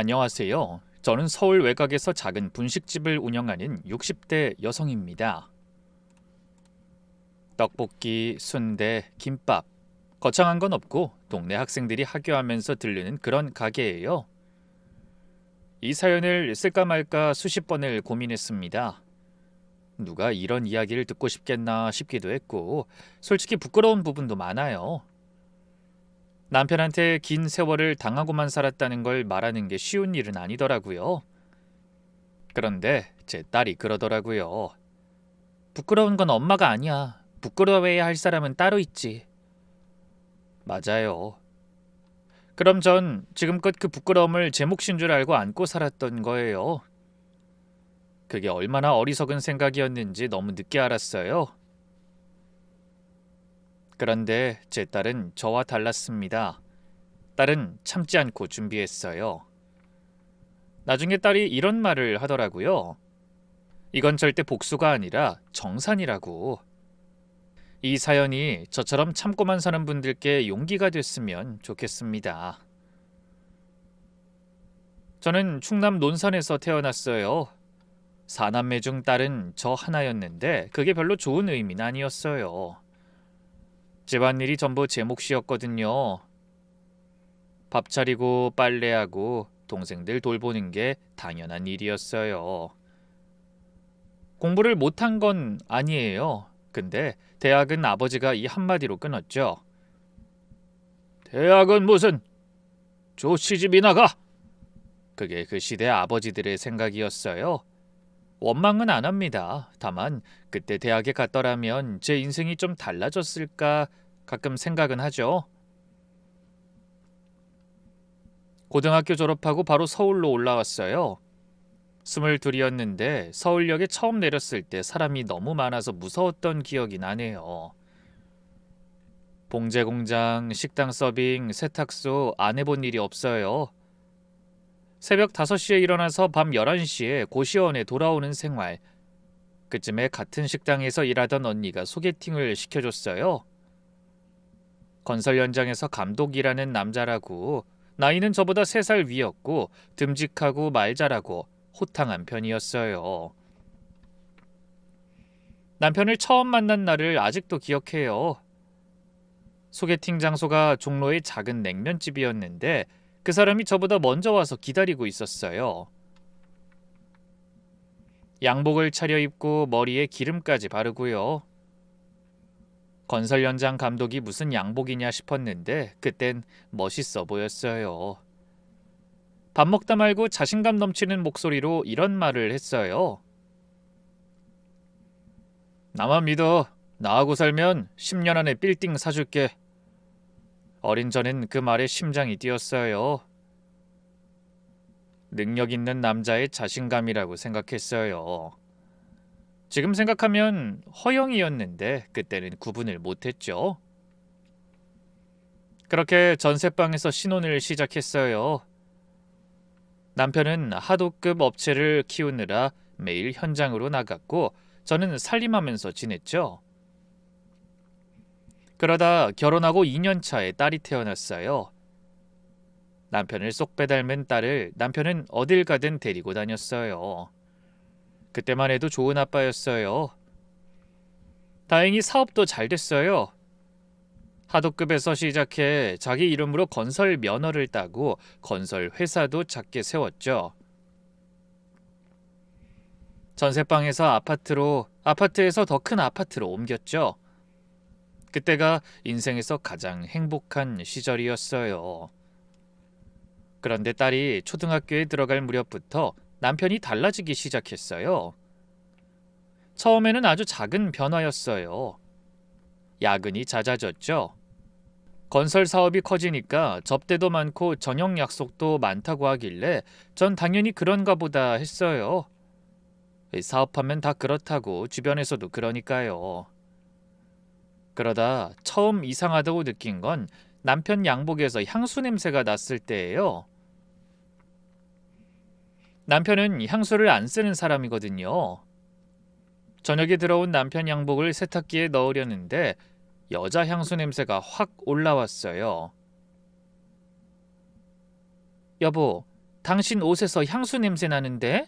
안녕하세요. 저는 서울 외곽에서 작은 분식집을 운영하는 60대 여성입니다. 떡볶이, 순대, 김밥. 거창한 건 없고 동네 학생들이 하교하면서 들르는 그런 가게예요. 이 사연을 쓸까 말까 수십 번을 고민했습니다. 누가 이런 이야기를 듣고 싶겠나 싶기도 했고, 솔직히 부끄러운 부분도 많아요. 남편한테 긴 세월을 당하고만 살았다는 걸 말하는 게 쉬운 일은 아니더라고요. 그런데 제 딸이 그러더라고요. 부끄러운 건 엄마가 아니야. 부끄러워해야 할 사람은 따로 있지. 맞아요. 그럼 전 지금껏 그 부끄러움을 제 몫인 줄 알고 안고 살았던 거예요. 그게 얼마나 어리석은 생각이었는지 너무 늦게 알았어요. 그런데 제 딸은 저와 달랐습니다. 딸은 참지 않고 준비했어요. 나중에 딸이 이런 말을 하더라고요. 이건 절대 복수가 아니라 정산이라고. 이 사연이 저처럼 참고만 사는 분들께 용기가 됐으면 좋겠습니다. 저는 충남 논산에서 태어났어요. 사남매 중 딸은 저 하나였는데 그게 별로 좋은 의미는 아니었어요. 집안일이 전부 제 몫이었거든요. 밥 차리고 빨래하고 동생들 돌보는 게 당연한 일이었어요. 공부를 못한 건 아니에요. 근데 대학은 아버지가 이 한마디로 끊었죠. 대학은 무슨 조치집이 나가! 그게 그 시대 아버지들의 생각이었어요. 원망은 안 합니다. 다만 그때 대학에 갔더라면 제 인생이 좀 달라졌을까 가끔 생각은 하죠. 고등학교 졸업하고 바로 서울로 올라왔어요. 22이었는데 서울역에 처음 내렸을 때 사람이 너무 많아서 무서웠던 기억이 나네요. 봉제 공장, 식당 서빙, 세탁소 안 해본 일이 없어요. 새벽 5시에 일어나서 밤 11시에 고시원에 돌아오는 생활. 그쯤에 같은 식당에서 일하던 언니가 소개팅을 시켜줬어요. 건설 현장에서 감독이라는 남자라고 나이는 저보다 3살 위였고 듬직하고 말 잘하고 호탕한 편이었어요. 남편을 처음 만난 날을 아직도 기억해요. 소개팅 장소가 종로의 작은 냉면집이었는데 그 사람이 저보다 먼저 와서 기다리고 있었어요. 양복을 차려입고 머리에 기름까지 바르고요. 건설 현장 감독이 무슨 양복이냐 싶었는데 그땐 멋있어 보였어요. 밥 먹다 말고 자신감 넘치는 목소리로 이런 말을 했어요. 나만 믿어. 나하고 살면 10년 안에 빌딩 사줄게. 어린 저는 그 말에 심장이 뛰었어요. 능력 있는 남자의 자신감이라고 생각했어요. 지금 생각하면 허영이었는데 그때는 구분을 못했죠. 그렇게 전셋방에서 신혼을 시작했어요. 남편은 하도급 업체를 키우느라 매일 현장으로 나갔고 저는 살림하면서 지냈죠. 그러다 결혼하고 2년 차에 딸이 태어났어요. 남편을 쏙 빼닮은 딸을 남편은 어딜 가든 데리고 다녔어요. 그때만 해도 좋은 아빠였어요. 다행히 사업도 잘 됐어요. 하도급에서 시작해 자기 이름으로 건설 면허를 따고 건설 회사도 작게 세웠죠. 전셋방에서 아파트로, 아파트에서 더 큰 아파트로 옮겼죠. 그때가 인생에서 가장 행복한 시절이었어요. 그런데 딸이 초등학교에 들어갈 무렵부터 남편이 달라지기 시작했어요. 처음에는 아주 작은 변화였어요. 야근이 잦아졌죠. 건설 사업이 커지니까 접대도 많고 저녁 약속도 많다고 하길래 전 당연히 그런가 보다 했어요. 사업하면 다 그렇다고 주변에서도 그러니까요. 그러다 처음 이상하다고 느낀 건 남편 양복에서 향수 냄새가 났을 때예요. 남편은 향수를 안 쓰는 사람이거든요. 저녁에 들어온 남편 양복을 세탁기에 넣으려는데 여자 향수 냄새가 확 올라왔어요. 여보, 당신 옷에서 향수 냄새 나는데?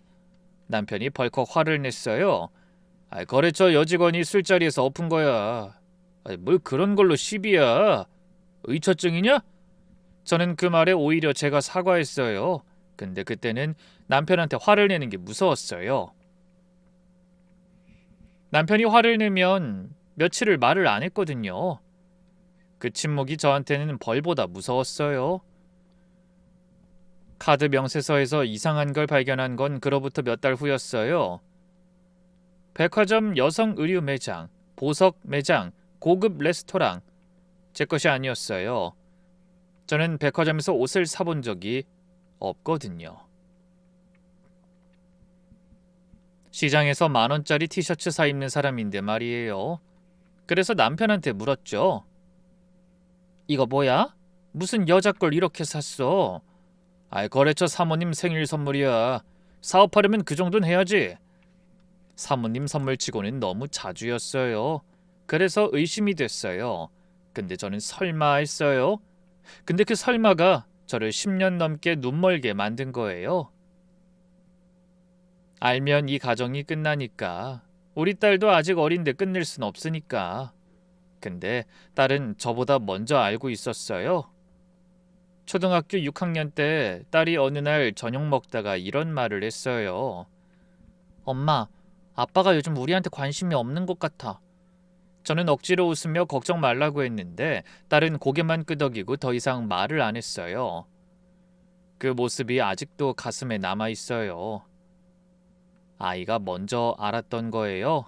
남편이 벌컥 화를 냈어요. 거래처 여직원이 술자리에서 엎은 거야. 뭘 그런 걸로 시비야. 의처증이냐? 저는 그 말에 오히려 제가 사과했어요. 근데 그때는 남편한테 화를 내는 게 무서웠어요. 남편이 화를 내면 며칠을 말을 안 했거든요. 그 침묵이 저한테는 벌보다 무서웠어요. 카드 명세서에서 이상한 걸 발견한 건 그로부터 몇 달 후였어요. 백화점 여성 의류 매장, 보석 매장, 고급 레스토랑. 제 것이 아니었어요. 저는 백화점에서 옷을 사본 적이 없거든요. 시장에서 10,000원짜리 티셔츠 사 입는 사람인데 말이에요. 그래서 남편한테 물었죠. 이거 뭐야? 무슨 여자 걸 이렇게 샀어? 거래처 사모님 생일 선물이야. 사업하려면 그 정도는 해야지. 사모님 선물치고는 너무 자주였어요. 그래서 의심이 됐어요. 근데 저는 설마 했어요. 근데 그 설마가 저를 10년 넘게 눈멀게 만든 거예요. 알면 이 가정이 끝나니까. 우리 딸도 아직 어린데 끝낼 순 없으니까. 근데 딸은 저보다 먼저 알고 있었어요. 초등학교 6학년 때 딸이 어느 날 저녁 먹다가 이런 말을 했어요. 엄마, 아빠가 요즘 우리한테 관심이 없는 것 같아. 저는 억지로 웃으며 걱정 말라고 했는데 딸은 고개만 끄덕이고 더 이상 말을 안 했어요. 그 모습이 아직도 가슴에 남아 있어요. 아이가 먼저 알았던 거예요.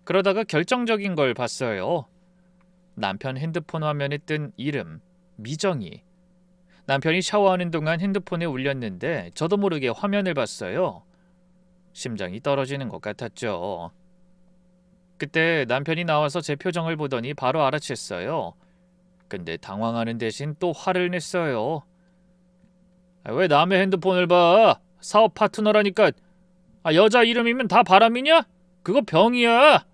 그러다가 결정적인 걸 봤어요. 남편 핸드폰 화면에 뜬 이름, 미정이. 남편이 샤워하는 동안 핸드폰에 울렸는데 저도 모르게 화면을 봤어요. 심장이 떨어지는 것 같았죠. 그때 남편이 나와서 제 표정을 보더니 바로 알아챘어요. 근데 당황하는 대신 또 화를 냈어요. 왜 남의 핸드폰을 봐? 사업 파트너라니까. 여자 이름이면 다 바람이냐? 그거 병이야.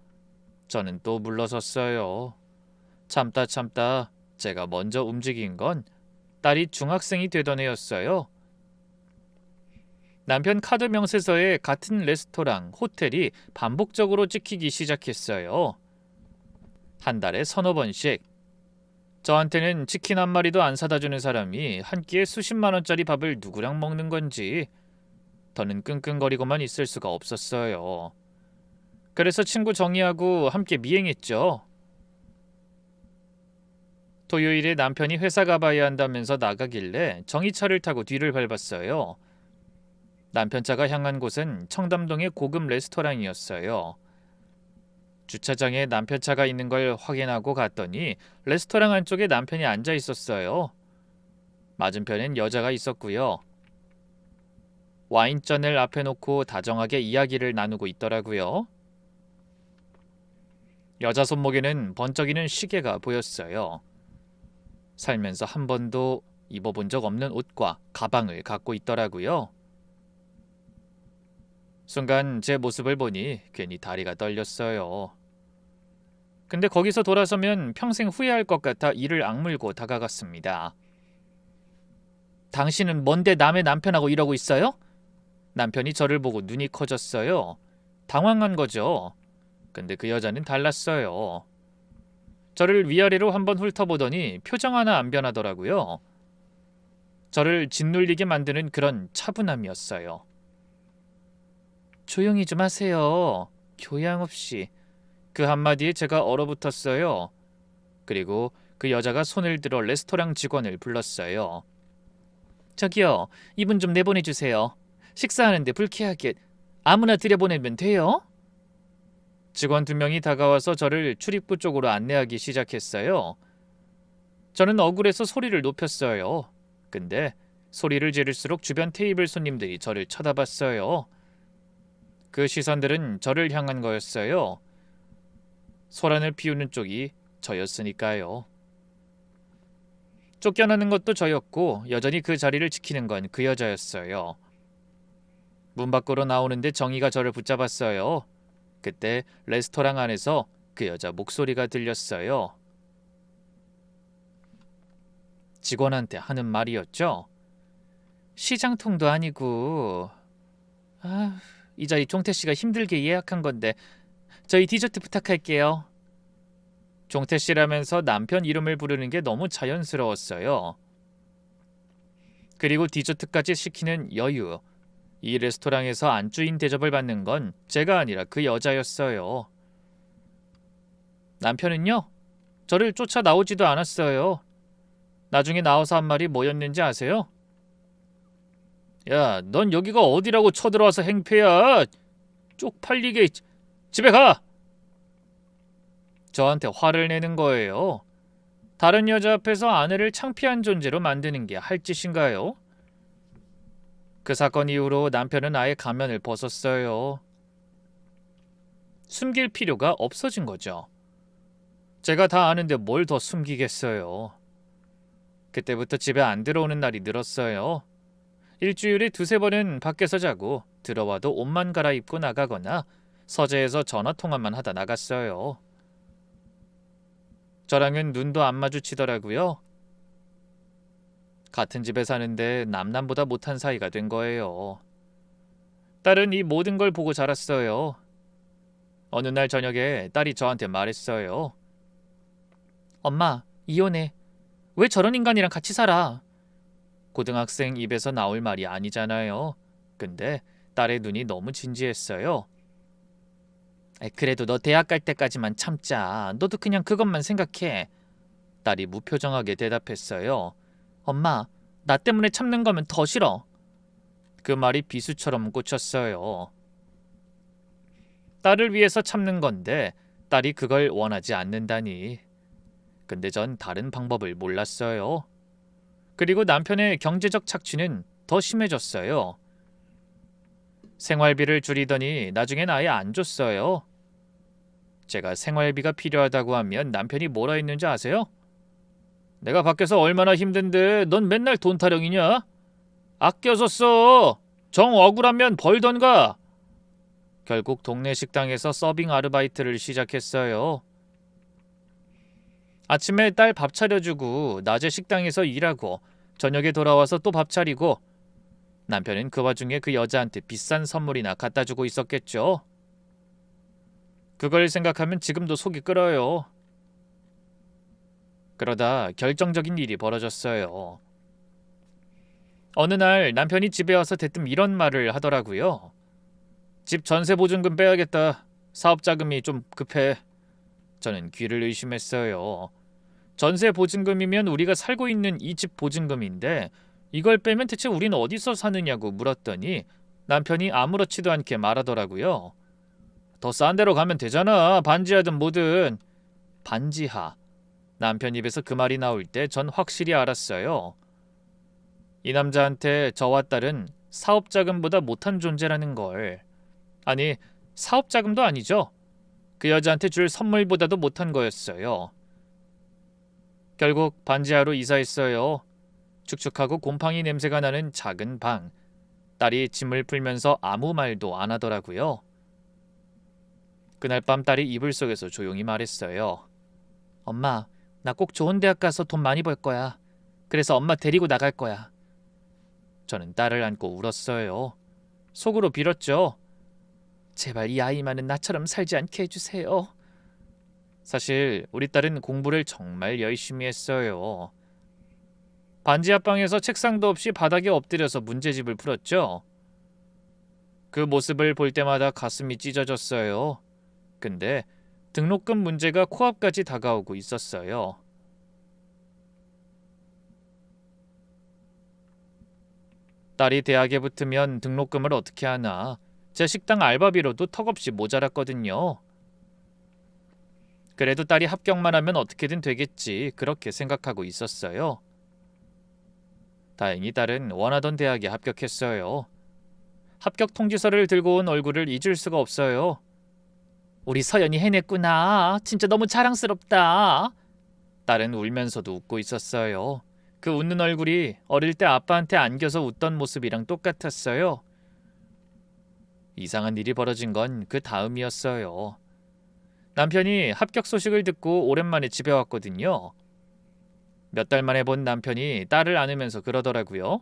저는 또 물러섰어요. 참다 제가 먼저 움직인 건 딸이 중학생이 되던 해였어요. 남편 카드 명세서에 같은 레스토랑, 호텔이 반복적으로 찍히기 시작했어요. 한 달에 3~4번씩. 저한테는 치킨 한 마리도 안 사다 주는 사람이 한 끼에 수십만 원짜리 밥을 누구랑 먹는 건지 더는 끙끙거리고만 있을 수가 없었어요. 그래서 친구 정희하고 함께 미행했죠. 토요일에 남편이 회사 가봐야 한다면서 나가길래 정희차를 타고 뒤를 밟았어요. 남편 차가 향한 곳은 청담동의 고급 레스토랑이었어요. 주차장에 남편 차가 있는 걸 확인하고 갔더니 레스토랑 안쪽에 남편이 앉아 있었어요. 맞은편엔 여자가 있었고요. 와인잔을 앞에 놓고 다정하게 이야기를 나누고 있더라고요. 여자 손목에는 번쩍이는 시계가 보였어요. 살면서 한 번도 입어본 적 없는 옷과 가방을 갖고 있더라고요. 순간 제 모습을 보니 괜히 다리가 떨렸어요. 근데 거기서 돌아서면 평생 후회할 것 같아 이를 악물고 다가갔습니다. 당신은 뭔데 남의 남편하고 이러고 있어요? 남편이 저를 보고 눈이 커졌어요. 당황한 거죠. 근데 그 여자는 달랐어요. 저를 위아래로 한번 훑어보더니 표정 하나 안 변하더라고요. 저를 짓눌리게 만드는 그런 차분함이었어요. 조용히 좀 하세요. 교양 없이. 그 한마디에 제가 얼어붙었어요. 그리고 그 여자가 손을 들어 레스토랑 직원을 불렀어요. 저기요, 이분 좀 내보내주세요. 식사하는데 불쾌하게 아무나 들여보내면 돼요? 직원 2명이 다가와서 저를 출입구 쪽으로 안내하기 시작했어요. 저는 억울해서 소리를 높였어요. 근데 소리를 지를수록 주변 테이블 손님들이 저를 쳐다봤어요. 그 시선들은 저를 향한 거였어요. 소란을 피우는 쪽이 저였으니까요. 쫓겨나는 것도 저였고 여전히 그 자리를 지키는 건 그 여자였어요. 문 밖으로 나오는데 정희가 저를 붙잡았어요. 그때 레스토랑 안에서 그 여자 목소리가 들렸어요. 직원한테 하는 말이었죠. 시장통도 아니고. 아, 이 자리 종태 씨가 힘들게 예약한 건데 저희 디저트 부탁할게요. 종태 씨라면서 남편 이름을 부르는 게 너무 자연스러웠어요. 그리고 디저트까지 시키는 여유. 이 레스토랑에서 안주인 대접을 받는 건 제가 아니라 그 여자였어요. 남편은요? 저를 쫓아 나오지도 않았어요. 나중에 나와서 한 말이 뭐였는지 아세요? 야, 넌 여기가 어디라고 쳐들어와서 행패야. 쪽팔리게. 집에 가. 저한테 화를 내는 거예요. 다른 여자 앞에서 아내를 창피한 존재로 만드는 게 할 짓인가요? 그 사건 이후로 남편은 아예 가면을 벗었어요. 숨길 필요가 없어진 거죠. 제가 다 아는데 뭘 더 숨기겠어요. 그때부터 집에 안 들어오는 날이 늘었어요. 일주일에 두세 번은 밖에서 자고 들어와도 옷만 갈아입고 나가거나 서재에서 전화통화만 하다 나갔어요. 저랑은 눈도 안 마주치더라고요. 같은 집에 사는데 남남보다 못한 사이가 된 거예요. 딸은 이 모든 걸 보고 자랐어요. 어느 날 저녁에 딸이 저한테 말했어요. 엄마, 이혼해. 왜 저런 인간이랑 같이 살아? 고등학생 입에서 나올 말이 아니잖아요. 근데 딸의 눈이 너무 진지했어요. 그래도 너 대학 갈 때까지만 참자. 너도 그냥 그것만 생각해. 딸이 무표정하게 대답했어요. 엄마, 나 때문에 참는 거면 더 싫어. 그 말이 비수처럼 꽂혔어요. 딸을 위해서 참는 건데 딸이 그걸 원하지 않는다니. 근데 전 다른 방법을 몰랐어요. 그리고 남편의 경제적 착취는 더 심해졌어요. 생활비를 줄이더니 나중엔 아예 안 줬어요. 제가 생활비가 필요하다고 하면 남편이 뭐라 했는지 아세요? 내가 밖에서 얼마나 힘든데 넌 맨날 돈 타령이냐? 아껴서 써. 정 억울하면 벌던가. 결국 동네 식당에서 서빙 아르바이트를 시작했어요. 아침에 딸 밥 차려주고 낮에 식당에서 일하고 저녁에 돌아와서 또 밥 차리고 남편은 그 와중에 그 여자한테 비싼 선물이나 갖다 주고 있었겠죠. 그걸 생각하면 지금도 속이 끓어요. 그러다 결정적인 일이 벌어졌어요. 어느 날 남편이 집에 와서 대뜸 이런 말을 하더라고요. 집 전세 보증금 빼야겠다. 사업 자금이 좀 급해. 저는 귀를 의심했어요. 전세 보증금이면 우리가 살고 있는 이 집 보증금인데 이걸 빼면 대체 우린 어디서 사느냐고 물었더니 남편이 아무렇지도 않게 말하더라고요. 더 싼 데로 가면 되잖아. 반지하든 뭐든. 반지하. 남편 입에서 그 말이 나올 때 전 확실히 알았어요. 이 남자한테 저와 딸은 사업자금보다 못한 존재라는 걸. 아니, 사업자금도 아니죠. 그 여자한테 줄 선물보다도 못한 거였어요. 결국 반지하로 이사했어요. 축축하고 곰팡이 냄새가 나는 작은 방. 딸이 짐을 풀면서 아무 말도 안 하더라고요. 그날 밤 딸이 이불 속에서 조용히 말했어요. 엄마, 나 꼭 좋은 대학 가서 돈 많이 벌 거야. 그래서 엄마 데리고 나갈 거야. 저는 딸을 안고 울었어요. 속으로 빌었죠. 제발 이 아이만은 나처럼 살지 않게 해주세요. 사실 우리 딸은 공부를 정말 열심히 했어요. 반지 앞방에서 책상도 없이 바닥에 엎드려서 문제집을 풀었죠. 그 모습을 볼 때마다 가슴이 찢어졌어요. 근데 등록금 문제가 코앞까지 다가오고 있었어요. 딸이 대학에 붙으면 등록금을 어떻게 하나. 제 식당 알바비로도 턱없이 모자랐거든요. 그래도 딸이 합격만 하면 어떻게든 되겠지. 그렇게 생각하고 있었어요. 다행히 딸은 원하던 대학에 합격했어요. 합격 통지서를 들고 온 얼굴을 잊을 수가 없어요. 우리 서연이 해냈구나. 진짜 너무 자랑스럽다. 딸은 울면서도 웃고 있었어요. 그 웃는 얼굴이 어릴 때 아빠한테 안겨서 웃던 모습이랑 똑같았어요. 이상한 일이 벌어진 건 그 다음이었어요. 남편이 합격 소식을 듣고 오랜만에 집에 왔거든요. 몇 달 만에 본 남편이 딸을 안으면서 그러더라고요.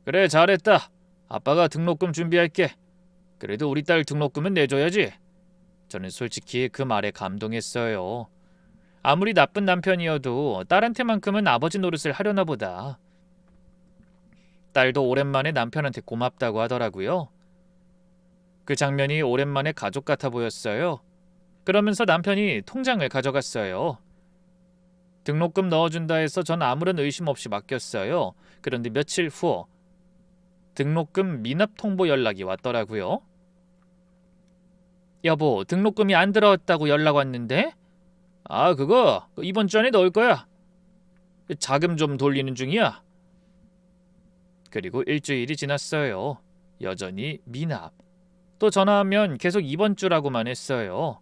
그래, 잘했다. 아빠가 등록금 준비할게. 그래도 우리 딸 등록금은 내줘야지. 저는 솔직히 그 말에 감동했어요. 아무리 나쁜 남편이어도 딸한테만큼은 아버지 노릇을 하려나 보다. 딸도 오랜만에 남편한테 고맙다고 하더라고요. 그 장면이 오랜만에 가족 같아 보였어요. 그러면서 남편이 통장을 가져갔어요. 등록금 넣어준다 해서 전 아무런 의심 없이 맡겼어요. 그런데 며칠 후 등록금 미납 통보 연락이 왔더라고요. 여보, 등록금이 안 들어왔다고 연락 왔는데? 아, 그거 이번 주 안에 넣을 거야. 자금 좀 돌리는 중이야. 그리고 일주일이 지났어요. 여전히 미납. 또 전화하면 계속 이번 주라고만 했어요.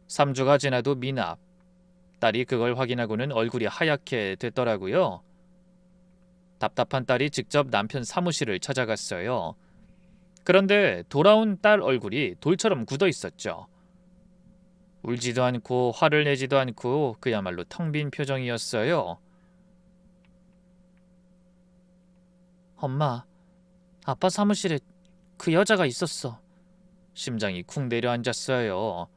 3주가 지나도 미납. 딸이 그걸 확인하고는 얼굴이 하얗게 됐더라고요. 답답한 딸이 직접 남편 사무실을 찾아갔어요. 그런데 돌아온 딸 얼굴이 돌처럼 굳어 있었죠. 울지도 않고 화를 내지도 않고 그야말로 텅 빈 표정이었어요. 엄마, 아빠 사무실에 그 여자가 있었어. 심장이 쿵 내려앉았어요.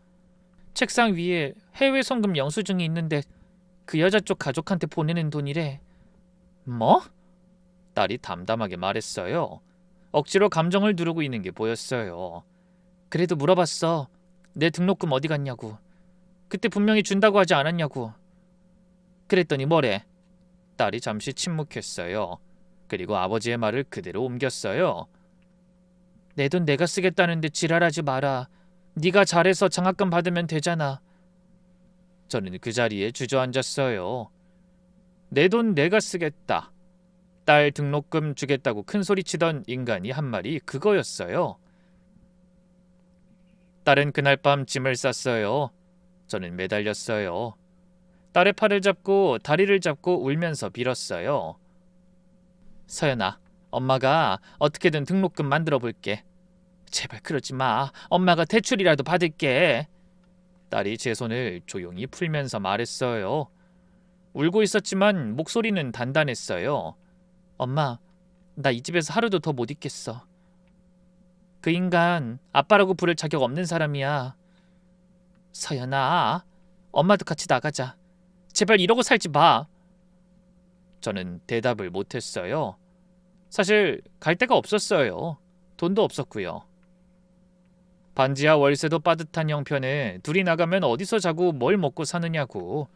책상 위에 해외 송금 영수증이 있는데 그 여자 쪽 가족한테 보내는 돈이래. 뭐? 딸이 담담하게 말했어요. 억지로 감정을 누르고 있는 게 보였어요. 그래도 물어봤어. 내 등록금 어디 갔냐고. 그때 분명히 준다고 하지 않았냐고. 그랬더니 뭐래? 딸이 잠시 침묵했어요. 그리고 아버지의 말을 그대로 옮겼어요. 내 돈 내가 쓰겠다는데 지랄하지 마라. 네가 잘해서 장학금 받으면 되잖아. 저는 그 자리에 주저앉았어요. 내 돈 내가 쓰겠다. 딸 등록금 주겠다고 큰소리치던 인간이 한 말이 그거였어요. 딸은 그날 밤 짐을 쌌어요. 저는 매달렸어요. 딸의 팔을 잡고 다리를 잡고 울면서 빌었어요. 서연아, 엄마가 어떻게든 등록금 만들어 볼게. 제발 그러지 마. 엄마가 대출이라도 받을게. 딸이 제 손을 조용히 풀면서 말했어요. 울고 있었지만 목소리는 단단했어요. 엄마, 나 이 집에서 하루도 더 못 있겠어. 그 인간 아빠라고 부를 자격 없는 사람이야. 서연아, 엄마도 같이 나가자. 제발 이러고 살지 마. 저는 대답을 못했어요. 사실 갈 데가 없었어요. 돈도 없었고요. 반지하 월세도 빠듯한 형편에 둘이 나가면 어디서 자고 뭘 먹고 사느냐고.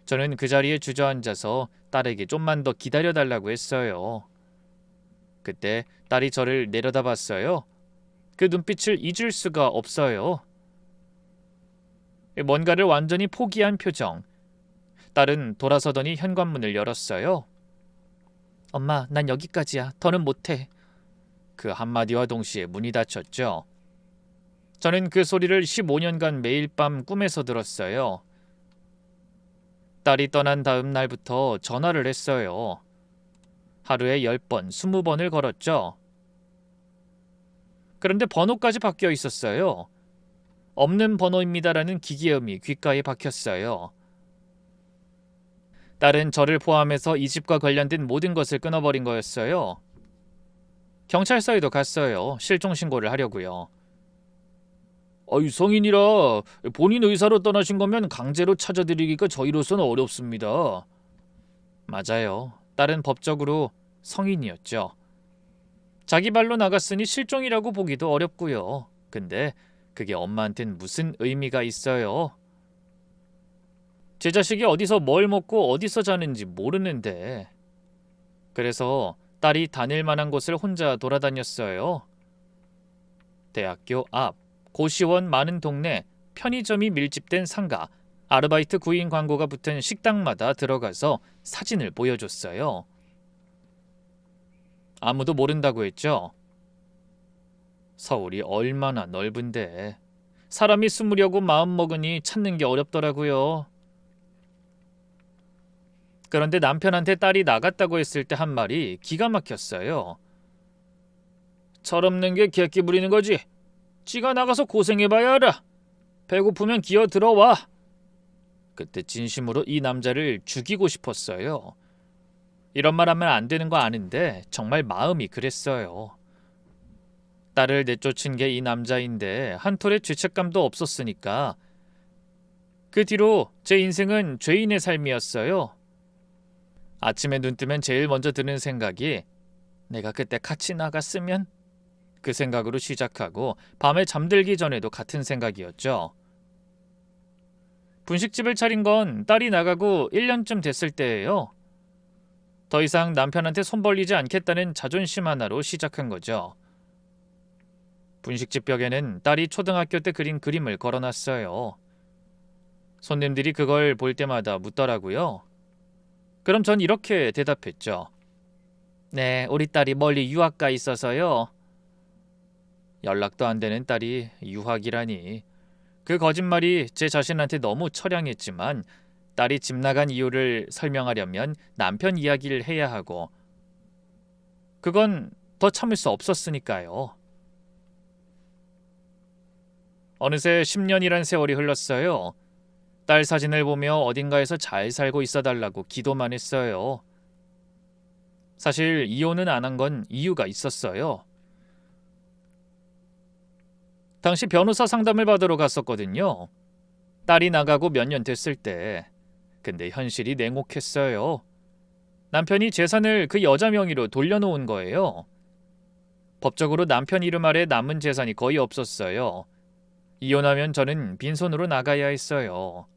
저는 그 자리에 주저앉아서 딸에게 좀만 더 기다려달라고 했어요. 그때 딸이 저를 내려다봤어요. 그 눈빛을 잊을 수가 없어요. 뭔가를 완전히 포기한 표정. 딸은 돌아서더니 현관문을 열었어요. 엄마, 난 여기까지야. 더는 못해. 그 한마디와 동시에 문이 닫혔죠. 저는 그 소리를 15년간 매일 밤 꿈에서 들었어요. 딸이 떠난 다음 날부터 전화를 했어요. 하루에 10번, 20번을 걸었죠. 그런데 번호까지 바뀌어 있었어요. 없는 번호입니다라는 기계음이 귓가에 박혔어요. 딸은 저를 포함해서 이 집과 관련된 모든 것을 끊어버린 거였어요. 경찰서에도 갔어요. 실종신고를 하려고요. 성인이라 본인 의사로 떠나신 거면 강제로 찾아드리기가 저희로서는 어렵습니다. 맞아요. 딸은 법적으로 성인이었죠. 자기 발로 나갔으니 실종이라고 보기도 어렵고요. 근데 그게 엄마한텐 무슨 의미가 있어요? 제 자식이 어디서 뭘 먹고 어디서 자는지 모르는데. 그래서 딸이 다닐 만한 곳을 혼자 돌아다녔어요. 대학교 앞, 고시원 많은 동네, 편의점이 밀집된 상가, 아르바이트 구인 광고가 붙은 식당마다 들어가서 사진을 보여줬어요. 아무도 모른다고 했죠. 서울이 얼마나 넓은데 사람이 숨으려고 마음먹으니 찾는 게 어렵더라고요. 그런데 남편한테 딸이 나갔다고 했을 때 한 말이 기가 막혔어요. 철없는 게 객기 부리는 거지. 지가 나가서 고생해봐야 알아. 배고프면 기어 들어와. 그때 진심으로 이 남자를 죽이고 싶었어요. 이런 말 하면 안 되는 거 아는데 정말 마음이 그랬어요. 딸을 내쫓은 게 이 남자인데 한 톨의 죄책감도 없었으니까. 그 뒤로 제 인생은 죄인의 삶이었어요. 아침에 눈 뜨면 제일 먼저 드는 생각이 내가 그때 같이 나갔으면? 그 생각으로 시작하고 밤에 잠들기 전에도 같은 생각이었죠. 분식집을 차린 건 딸이 나가고 1년쯤 됐을 때예요. 더 이상 남편한테 손 벌리지 않겠다는 자존심 하나로 시작한 거죠. 분식집 벽에는 딸이 초등학교 때 그린 그림을 걸어놨어요. 손님들이 그걸 볼 때마다 묻더라고요. 그럼 전 이렇게 대답했죠. 네, 우리 딸이 멀리 유학 가 있어서요. 연락도 안 되는 딸이 유학이라니. 그 거짓말이 제 자신한테 너무 처량했지만 딸이 집 나간 이유를 설명하려면 남편 이야기를 해야 하고 그건 더 참을 수 없었으니까요. 어느새 10년이란 세월이 흘렀어요. 딸 사진을 보며 어딘가에서 잘 살고 있어달라고 기도만 했어요. 사실 이혼은 안 한 건 이유가 있었어요. 당시 변호사 상담을 받으러 갔었거든요. 딸이 나가고 몇 년 됐을 때. 근데 현실이 냉혹했어요. 남편이 재산을 그 여자 명의로 돌려놓은 거예요. 법적으로 남편 이름 아래 남은 재산이 거의 없었어요. 이혼하면 저는 빈손으로 나가야 했어요.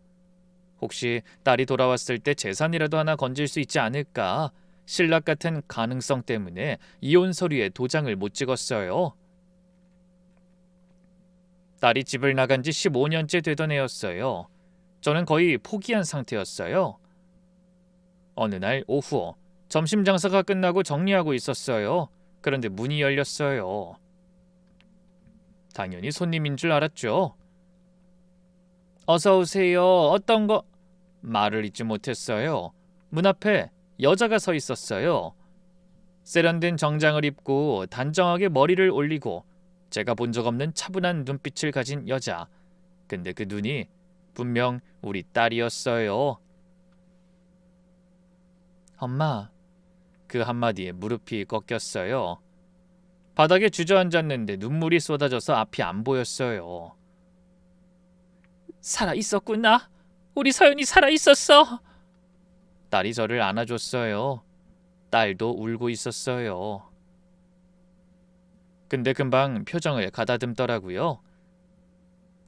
혹시 딸이 돌아왔을 때 재산이라도 하나 건질 수 있지 않을까? 신락 같은 가능성 때문에 이혼 서류에 도장을 못 찍었어요. 딸이 집을 나간 지 15년째 되던 해였어요. 저는 거의 포기한 상태였어요. 어느 날 오후 점심 장사가 끝나고 정리하고 있었어요. 그런데 문이 열렸어요. 당연히 손님인 줄 알았죠. 어서 오세요. 어떤 거? 말을 잇지 못했어요. 문 앞에 여자가 서 있었어요. 세련된 정장을 입고 단정하게 머리를 올리고 제가 본 적 없는 차분한 눈빛을 가진 여자. 근데 그 눈이 분명 우리 딸이었어요. 엄마. 그 한마디에 무릎이 꺾였어요. 바닥에 주저앉았는데 눈물이 쏟아져서 앞이 안 보였어요. 살아있었구나. 우리 서연이 살아있었어. 딸이 저를 안아줬어요. 딸도 울고 있었어요. 근데 금방 표정을 가다듬더라고요.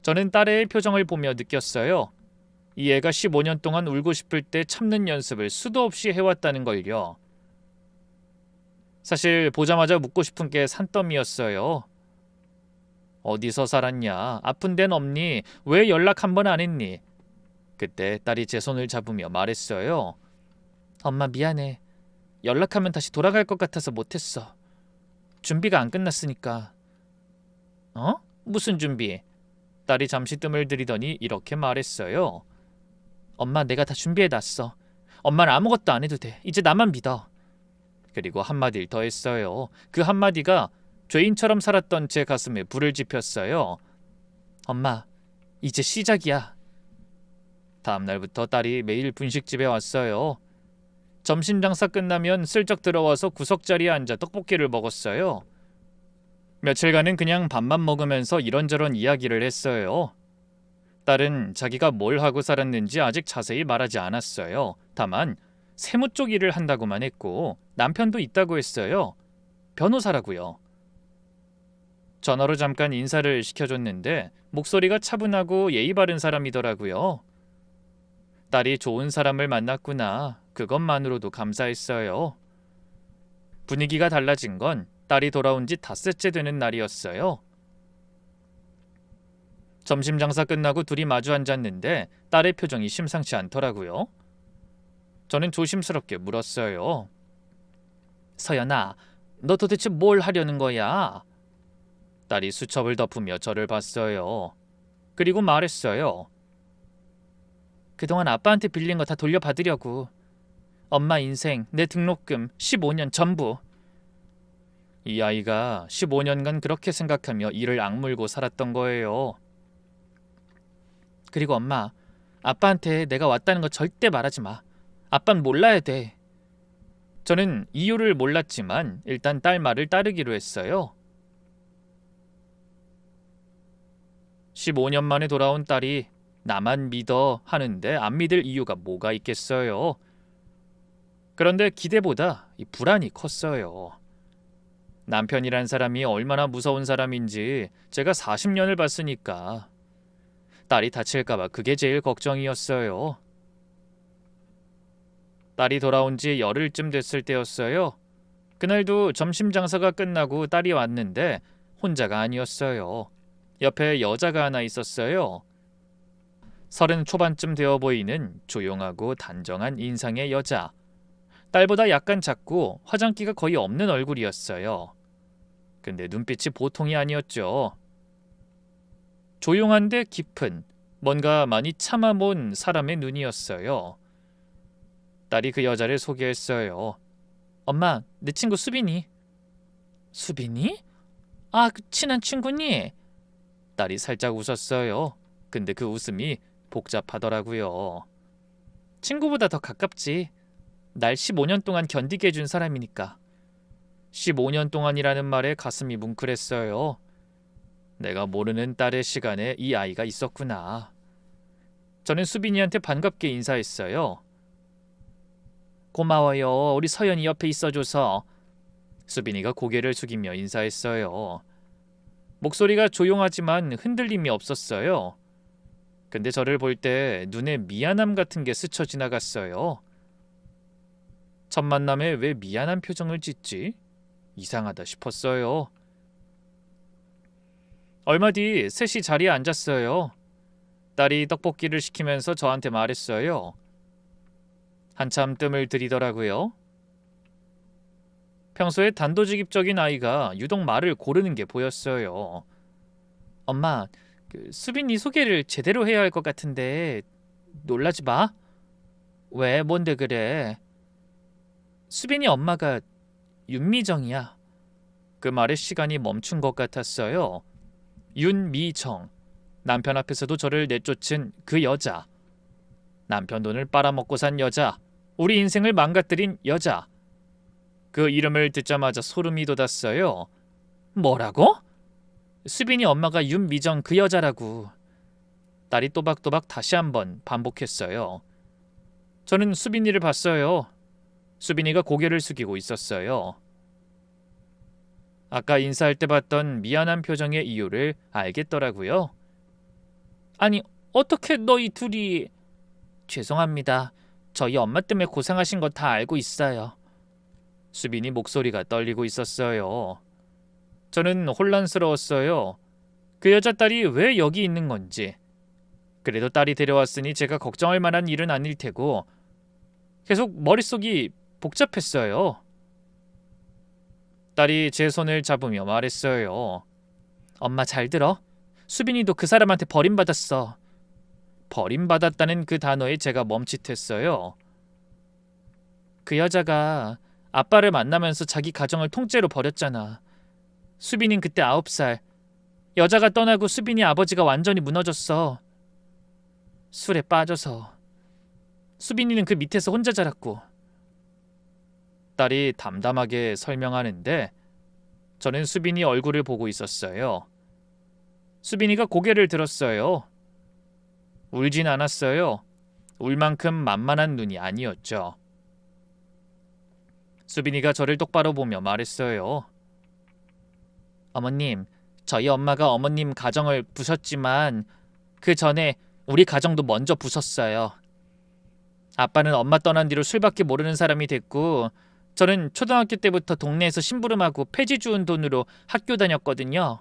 저는 딸의 표정을 보며 느꼈어요. 이 애가 15년 동안 울고 싶을 때 참는 연습을 수도 없이 해왔다는 걸요. 사실 보자마자 묻고 싶은 게 산더미였어요. 어디서 살았냐? 아픈 데는 없니? 왜 연락 한 번 안 했니? 그때 딸이 제 손을 잡으며 말했어요. 엄마 미안해. 연락하면 다시 돌아갈 것 같아서 못했어. 준비가 안 끝났으니까. 어? 무슨 준비? 딸이 잠시 뜸을 들이더니 이렇게 말했어요. 엄마 내가 다 준비해놨어. 엄마는 아무것도 안 해도 돼. 이제 나만 믿어. 그리고 한마디를 더 했어요. 그 한마디가 죄인처럼 살았던 제 가슴에 불을 지폈어요. 엄마, 이제 시작이야. 다음 날부터 딸이 매일 분식집에 왔어요. 점심 장사 끝나면 슬쩍 들어와서 구석자리에 앉아 떡볶이를 먹었어요. 며칠간은 그냥 밥만 먹으면서 이런저런 이야기를 했어요. 딸은 자기가 뭘 하고 살았는지 아직 자세히 말하지 않았어요. 다만 세무 쪽 일을 한다고만 했고 남편도 있다고 했어요. 변호사라고요. 전화로 잠깐 인사를 시켜줬는데 목소리가 차분하고 예의 바른 사람이더라고요. 딸이 좋은 사람을 만났구나. 그것만으로도 감사했어요. 분위기가 달라진 건 딸이 돌아온 지 닷새째 되는 날이었어요. 점심 장사 끝나고 둘이 마주 앉았는데 딸의 표정이 심상치 않더라고요. 저는 조심스럽게 물었어요. 서연아, 너 도대체 뭘 하려는 거야? 딸이 수첩을 덮으며 저를 봤어요. 그리고 말했어요. 그동안 아빠한테 빌린 거 다 돌려받으려고. 엄마 인생, 내 등록금, 15년 전부. 이 아이가 15년간 그렇게 생각하며 이를 악물고 살았던 거예요. 그리고 엄마, 아빠한테 내가 왔다는 거 절대 말하지 마. 아빠는 몰라야 돼. 저는 이유를 몰랐지만 일단 딸 말을 따르기로 했어요. 15년 만에 돌아온 딸이 나만 믿어 하는데 안 믿을 이유가 뭐가 있겠어요. 그런데 기대보다 이 불안이 컸어요. 남편이란 사람이 얼마나 무서운 사람인지 제가 40년을 봤으니까 딸이 다칠까봐 그게 제일 걱정이었어요. 딸이 돌아온 지 열흘쯤 됐을 때였어요. 그날도 점심 장사가 끝나고 딸이 왔는데 혼자가 아니었어요. 옆에 여자가 하나 있었어요. 30 초반쯤 되어 보이는 조용하고 단정한 인상의 여자. 딸보다 약간 작고 화장기가 거의 없는 얼굴이었어요. 근데 눈빛이 보통이 아니었죠. 조용한데 깊은, 뭔가 많이 참아본 사람의 눈이었어요. 딸이 그 여자를 소개했어요. 엄마, 내 친구 수빈이. 수빈이? 아, 그 친한 친구니? 딸이 살짝 웃었어요. 근데 그 웃음이 복잡하더라고요. 친구보다 더 가깝지. 날 15년 동안 견디게 해준 사람이니까. 15년 동안이라는 말에 가슴이 뭉클했어요. 내가 모르는 딸의 시간에 이 아이가 있었구나. 저는 수빈이한테 반갑게 인사했어요. 고마워요. 우리 서연이 옆에 있어줘서. 수빈이가 고개를 숙이며 인사했어요. 목소리가 조용하지만 흔들림이 없었어요. 근데 저를 볼 때 눈에 미안함 같은 게 스쳐 지나갔어요. 첫 만남에 왜 미안한 표정을 짓지? 이상하다 싶었어요. 얼마 뒤 셋이 자리에 앉았어요. 딸이 떡볶이를 시키면서 저한테 말했어요. 한참 뜸을 들이더라고요. 평소에 단도직입적인 아이가 유독 말을 고르는 게 보였어요. 엄마, 수빈이 소개를 제대로 해야 할 것 같은데 놀라지 마. 왜? 뭔데 그래? 수빈이 엄마가 윤미정이야. 그 말에 시간이 멈춘 것 같았어요. 윤미정. 남편 앞에서도 저를 내쫓은 그 여자. 남편 돈을 빨아먹고 산 여자. 우리 인생을 망가뜨린 여자. 그 이름을 듣자마자 소름이 돋았어요. 뭐라고? 수빈이 엄마가 윤미정 그 여자라고. 딸이 또박또박 다시 한번 반복했어요. 저는 수빈이를 봤어요. 수빈이가 고개를 숙이고 있었어요. 아까 인사할 때 봤던 미안한 표정의 이유를 알겠더라고요. 아니, 어떻게 너희 둘이... 죄송합니다. 저희 엄마 때문에 고생하신 거 다 알고 있어요. 수빈이 목소리가 떨리고 있었어요. 저는 혼란스러웠어요. 그 여자 딸이 왜 여기 있는 건지. 그래도 딸이 데려왔으니 제가 걱정할 만한 일은 아닐 테고 계속 머릿속이 복잡했어요. 딸이 제 손을 잡으며 말했어요. 엄마 잘 들어. 수빈이도 그 사람한테 버림받았어. 버림받았다는 그 단어에 제가 멈칫했어요. 그 여자가 아빠를 만나면서 자기 가정을 통째로 버렸잖아. 수빈이는 그때 9살. 여자가 떠나고 수빈이 아버지가 완전히 무너졌어. 술에 빠져서. 수빈이는 그 밑에서 혼자 자랐고. 딸이 담담하게 설명하는데 저는 수빈이 얼굴을 보고 있었어요. 수빈이가 고개를 들었어요. 울진 않았어요. 울 만큼 만만한 눈이 아니었죠. 수빈이가 저를 똑바로 보며 말했어요. 어머님, 저희 엄마가 어머님 가정을 부셨지만 그 전에 우리 가정도 먼저 부쉈어요. 아빠는 엄마 떠난 뒤로 술밖에 모르는 사람이 됐고 저는 초등학교 때부터 동네에서 심부름하고 폐지 주운 돈으로 학교 다녔거든요.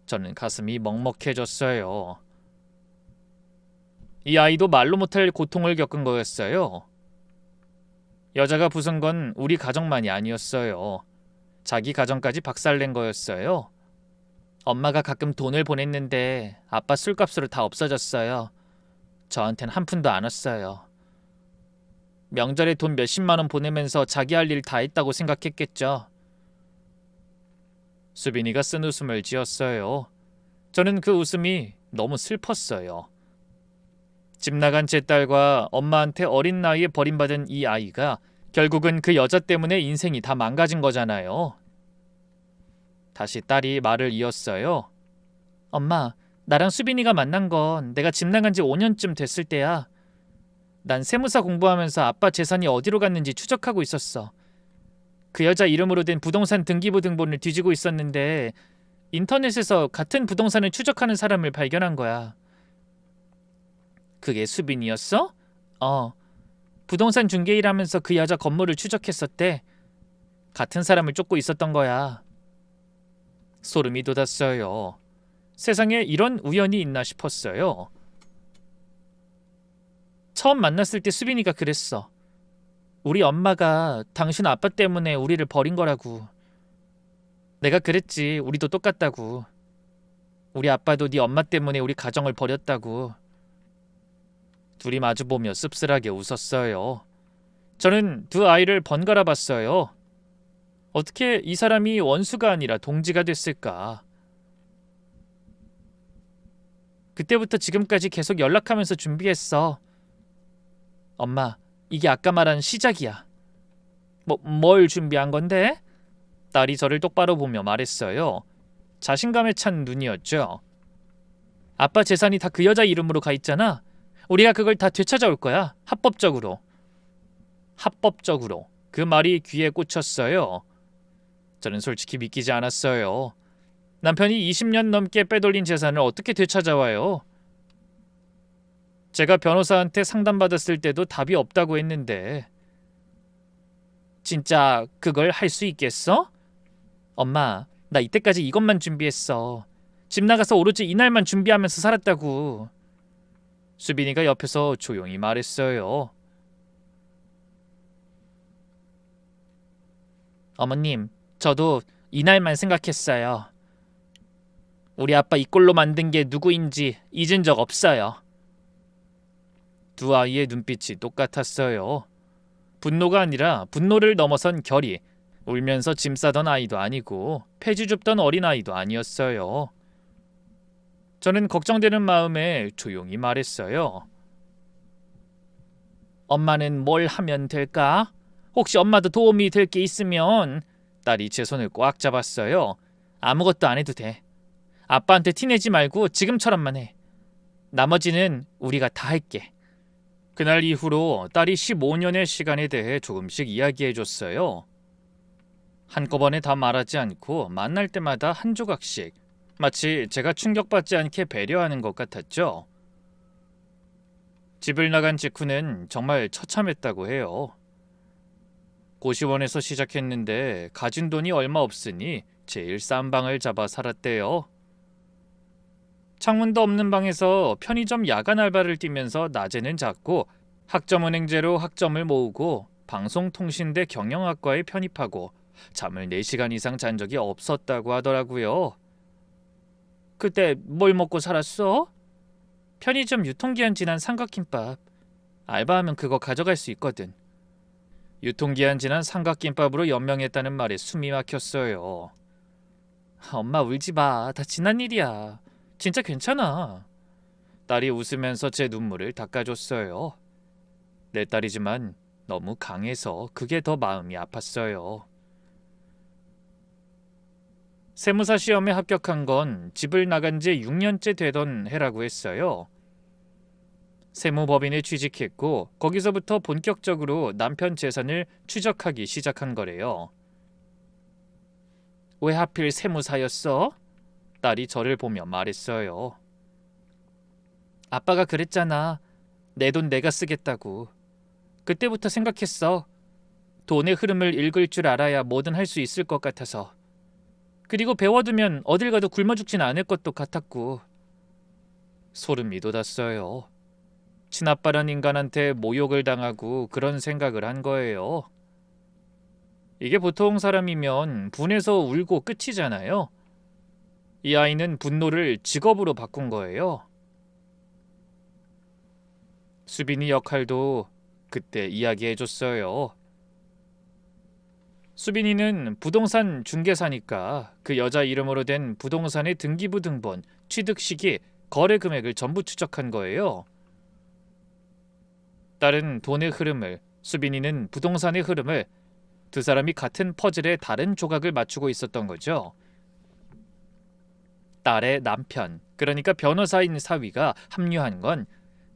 저는 가슴이 먹먹해졌어요. 이 아이도 말로 못할 고통을 겪은 거였어요. 여자가 부순 건 우리 가정만이 아니었어요. 자기 가정까지 박살낸 거였어요. 엄마가 가끔 돈을 보냈는데 아빠 술값으로 다 없어졌어요. 저한텐 한 푼도 안 왔어요. 명절에 돈 몇십만 원 보내면서 자기 할 일 다 했다고 생각했겠죠. 수빈이가 쓴 웃음을 지었어요. 저는 그 웃음이 너무 슬펐어요. 집 나간 제 딸과 엄마한테 어린 나이에 버림받은 이 아이가 결국은 그 여자 때문에 인생이 다 망가진 거잖아요. 다시 딸이 말을 이었어요. 엄마, 나랑 수빈이가 만난 건 내가 집 나간 지 5년쯤 됐을 때야. 난 세무사 공부하면서 아빠 재산이 어디로 갔는지 추적하고 있었어. 그 여자 이름으로 된 부동산 등기부 등본을 뒤지고 있었는데 인터넷에서 같은 부동산을 추적하는 사람을 발견한 거야. 그게 수빈이었어? 부동산 중개 일하면서 그 여자 건물을 추적했었대. 같은 사람을 쫓고 있었던 거야. 소름이 돋았어요. 세상에 이런 우연이 있나 싶었어요. 처음 만났을 때 수빈이가 그랬어. 우리 엄마가 당신 아빠 때문에 우리를 버린 거라고. 내가 그랬지. 우리도 똑같다고. 우리 아빠도 네 엄마 때문에 우리 가정을 버렸다고. 둘이 마주보며 씁쓸하게 웃었어요. 저는 두 아이를 번갈아 봤어요. 어떻게 이 사람이 원수가 아니라 동지가 됐을까? 그때부터 지금까지 계속 연락하면서 준비했어. 엄마, 이게 아까 말한 시작이야. 뭘 준비한 건데? 딸이 저를 똑바로 보며 말했어요. 자신감에 찬 눈이었죠. 아빠 재산이 다 그 여자 이름으로 가 있잖아. 우리가 그걸 다 되찾아올 거야. 합법적으로. 합법적으로. 그 말이 귀에 꽂혔어요. 저는 솔직히 믿기지 않았어요. 남편이 20년 넘게 빼돌린 재산을 어떻게 되찾아와요? 제가 변호사한테 상담받았을 때도 답이 없다고 했는데 진짜 그걸 할 수 있겠어? 엄마, 나 이때까지 이것만 준비했어. 집 나가서 오로지 이날만 준비하면서 살았다고. 수빈이가 옆에서 조용히 말했어요. 어머님, 저도 이날만 생각했어요. 우리 아빠 이 꼴로 만든 게 누구인지 잊은 적 없어요. 두 아이의 눈빛이 똑같았어요. 분노가 아니라 분노를 넘어선 결의. 울면서 짐 싸던 아이도 아니고 폐지 줍던 어린아이도 아니었어요. 저는 걱정되는 마음에 조용히 말했어요. 엄마는 뭘 하면 될까? 혹시 엄마도 도움이 될 게 있으면. 딸이 제 손을 꽉 잡았어요. 아무것도 안 해도 돼. 아빠한테 티내지 말고 지금처럼만 해. 나머지는 우리가 다 할게. 그날 이후로 딸이 15년의 시간에 대해 조금씩 이야기해줬어요. 한꺼번에 다 말하지 않고 만날 때마다 한 조각씩, 마치 제가 충격받지 않게 배려하는 것 같았죠. 집을 나간 직후는 정말 처참했다고 해요. 고시원에서 시작했는데 가진 돈이 얼마 없으니 제일 싼 방을 잡아 살았대요. 창문도 없는 방에서 편의점 야간 알바를 뛰면서 낮에는 잤고 학점은행제로 학점을 모으고 방송통신대 경영학과에 편입하고 잠을 4시간 이상 잔 적이 없었다고 하더라고요. 그때 뭘 먹고 살았어? 편의점 유통기한 지난 삼각김밥. 알바하면 그거 가져갈 수 있거든. 유통기한 지난 삼각김밥으로 연명했다는 말에 숨이 막혔어요. 엄마 울지 마. 다 지난 일이야. 진짜 괜찮아. 딸이 웃으면서 제 눈물을 닦아줬어요. 내 딸이지만 너무 강해서 그게 더 마음이 아팠어요. 세무사 시험에 합격한 건 집을 나간 지 6년째 되던 해라고 했어요. 세무법인에 취직했고 거기서부터 본격적으로 남편 재산을 추적하기 시작한 거래요. 왜 하필 세무사였어? 딸이 저를 보며 말했어요. 아빠가 그랬잖아. 내 돈 내가 쓰겠다고. 그때부터 생각했어. 돈의 흐름을 읽을 줄 알아야 뭐든 할 수 있을 것 같아서. 그리고 배워두면 어딜 가도 굶어 죽진 않을 것도 같았고. 소름이 돋았어요. 친아빠란 인간한테 모욕을 당하고 그런 생각을 한 거예요. 이게 보통 사람이면 분해서 울고 끝이잖아요. 이 아이는 분노를 직업으로 바꾼 거예요. 수빈이 역할도 그때 이야기해줬어요. 수빈이는 부동산 중개사니까 그 여자 이름으로 된 부동산의 등기부 등본, 취득 시기, 거래 금액을 전부 추적한 거예요. 딸은 돈의 흐름을, 수빈이는 부동산의 흐름을 두 사람이 같은 퍼즐의 다른 조각을 맞추고 있었던 거죠. 딸의 남편, 그러니까 변호사인 사위가 합류한 건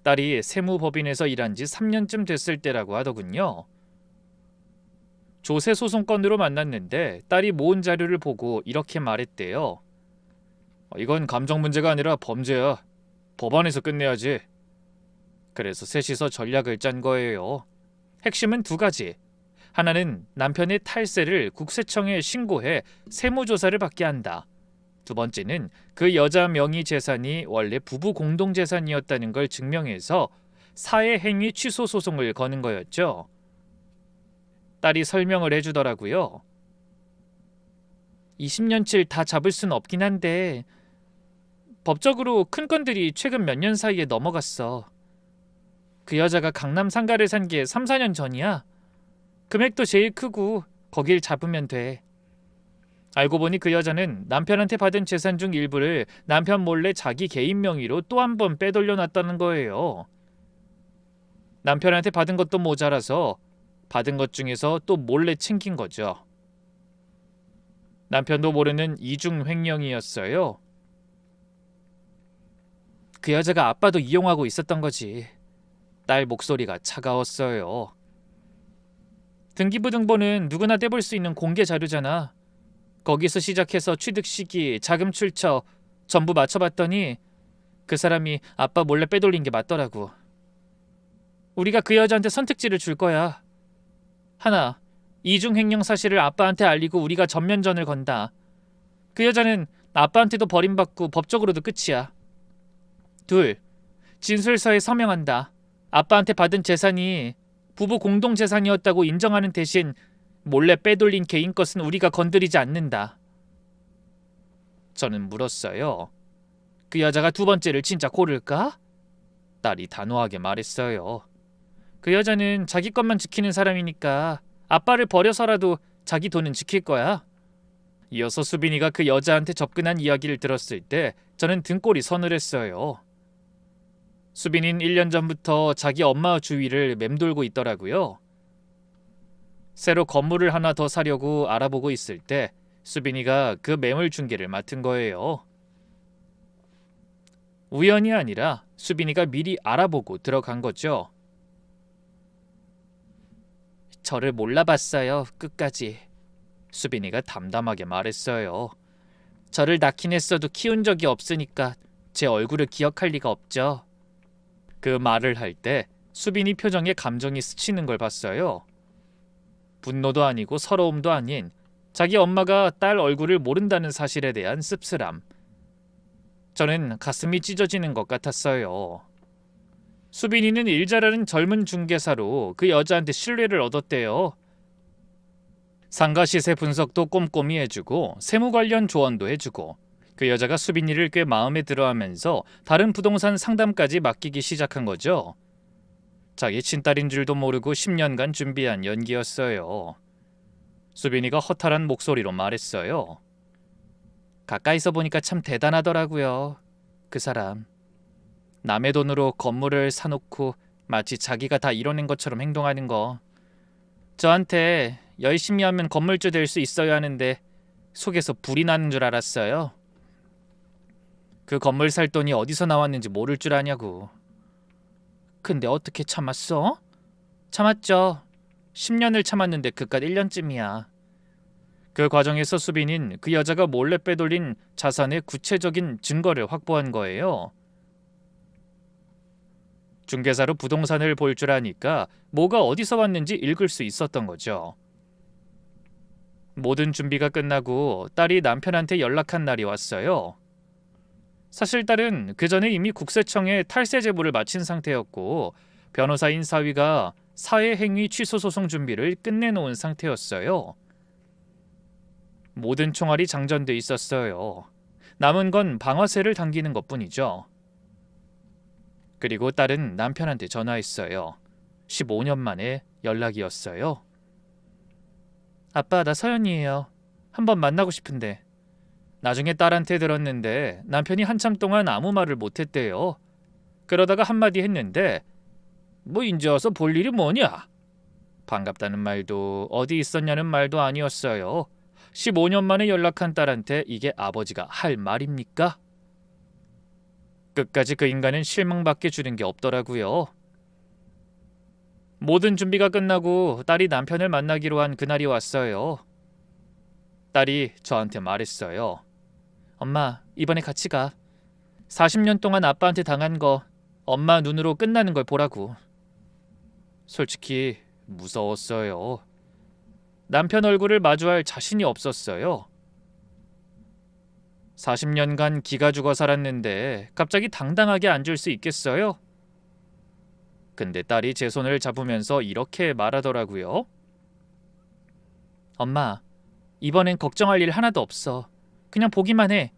딸이 세무법인에서 일한 지 3년쯤 됐을 때라고 하더군요. 조세 소송건으로 만났는데 딸이 모은 자료를 보고 이렇게 말했대요. 이건 감정 문제가 아니라 범죄야. 법원에서 끝내야지. 그래서 셋이서 전략을 짠 거예요. 핵심은 두 가지. 하나는 남편의 탈세를 국세청에 신고해 세무조사를 받게 한다. 두 번째는 그 여자 명의 재산이 원래 부부 공동재산이었다는 걸 증명해서 사회행위 취소 소송을 거는 거였죠. 딸이 설명을 해주더라고요. 20년치를 다 잡을 순 없긴 한데 법적으로 큰 건들이 최근 몇 년 사이에 넘어갔어. 그 여자가 강남 상가를 산 게 3, 4년 전이야. 금액도 제일 크고 거길 잡으면 돼. 알고 보니 그 여자는 남편한테 받은 재산 중 일부를 남편 몰래 자기 개인 명의로 또 한 번 빼돌려놨다는 거예요. 남편한테 받은 것도 모자라서 받은 것 중에서 또 몰래 챙긴 거죠. 남편도 모르는 이중 횡령이었어요. 그 여자가 아빠도 이용하고 있었던 거지. 딸 목소리가 차가웠어요. 등기부등본은 누구나 떼볼 수 있는 공개 자료잖아. 거기서 시작해서 취득 시기, 자금 출처 전부 맞춰봤더니 그 사람이 아빠 몰래 빼돌린 게 맞더라고. 우리가 그 여자한테 선택지를 줄 거야. 하나, 이중 횡령 사실을 아빠한테 알리고 우리가 전면전을 건다. 그 여자는 아빠한테도 버림받고 법적으로도 끝이야. 둘, 진술서에 서명한다. 아빠한테 받은 재산이 부부 공동재산이었다고 인정하는 대신 몰래 빼돌린 개인 것은 우리가 건드리지 않는다. 저는 물었어요. 그 여자가 두 번째를 진짜 고를까? 딸이 단호하게 말했어요. 그 여자는 자기 것만 지키는 사람이니까 아빠를 버려서라도 자기 돈은 지킬 거야. 이어서 수빈이가 그 여자한테 접근한 이야기를 들었을 때 저는 등골이 서늘했어요. 수빈이는 1년 전부터 자기 엄마 주위를 맴돌고 있더라고요. 새로 건물을 하나 더 사려고 알아보고 있을 때 수빈이가 그 매물 중개를 맡은 거예요. 우연이 아니라 수빈이가 미리 알아보고 들어간 거죠. 저를 몰라봤어요, 끝까지. 수빈이가 담담하게 말했어요. 저를 낳긴 했어도 키운 적이 없으니까 제 얼굴을 기억할 리가 없죠. 그 말을 할 때 수빈이 표정에 감정이 스치는 걸 봤어요. 분노도 아니고 서러움도 아닌 자기 엄마가 딸 얼굴을 모른다는 사실에 대한 씁쓸함. 저는 가슴이 찢어지는 것 같았어요. 수빈이는 일 잘하는 젊은 중개사로 그 여자한테 신뢰를 얻었대요. 상가 시세 분석도 꼼꼼히 해주고 세무 관련 조언도 해주고 그 여자가 수빈이를 꽤 마음에 들어하면서 다른 부동산 상담까지 맡기기 시작한 거죠. 자기 친딸인 줄도 모르고 10년간 준비한 연기였어요. 수빈이가 허탈한 목소리로 말했어요. 가까이서 보니까 참 대단하더라고요. 그 사람. 남의 돈으로 건물을 사놓고 마치 자기가 다 이뤄낸 것처럼 행동하는 거. 저한테 열심히 하면 건물주 될 수 있어야 하는데 속에서 불이 나는 줄 알았어요. 그 건물 살 돈이 어디서 나왔는지 모를 줄 아냐고. 근데 어떻게 참았어? 참았죠. 10년을 참았는데 그깟 1년쯤이야. 그 과정에서 수빈인 그 여자가 몰래 빼돌린 자산의 구체적인 증거를 확보한 거예요. 중개사로 부동산을 볼 줄 아니까 뭐가 어디서 왔는지 읽을 수 있었던 거죠. 모든 준비가 끝나고 딸이 남편한테 연락한 날이 왔어요. 사실 딸은 그 전에 이미 국세청에 탈세 제보를 마친 상태였고 변호사인 사위가 사회행위 취소 소송 준비를 끝내놓은 상태였어요. 모든 총알이 장전돼 있었어요. 남은 건 방아쇠를 당기는 것뿐이죠. 그리고 딸은 남편한테 전화했어요. 15년 만에 연락이었어요. 아빠, 나 서연이에요. 한번 만나고 싶은데. 나중에 딸한테 들었는데 남편이 한참 동안 아무 말을 못했대요. 그러다가 한마디 했는데 뭐 인제 와서 볼 일이 뭐냐? 반갑다는 말도 어디 있었냐는 말도 아니었어요. 15년 만에 연락한 딸한테 이게 아버지가 할 말입니까? 끝까지 그 인간은 실망밖에 주는 게 없더라고요. 모든 준비가 끝나고 딸이 남편을 만나기로 한 그날이 왔어요. 딸이 저한테 말했어요. 엄마, 이번에 같이 가. 40년 동안 아빠한테 당한 거 엄마 눈으로 끝나는 걸 보라고. 솔직히 무서웠어요. 남편 얼굴을 마주할 자신이 없었어요. 40년간 기가 죽어 살았는데 갑자기 당당하게 앉을 수 있겠어요? 근데 딸이 제 손을 잡으면서 이렇게 말하더라고요. 엄마, 이번엔 걱정할 일 하나도 없어. 그냥 보기만 해.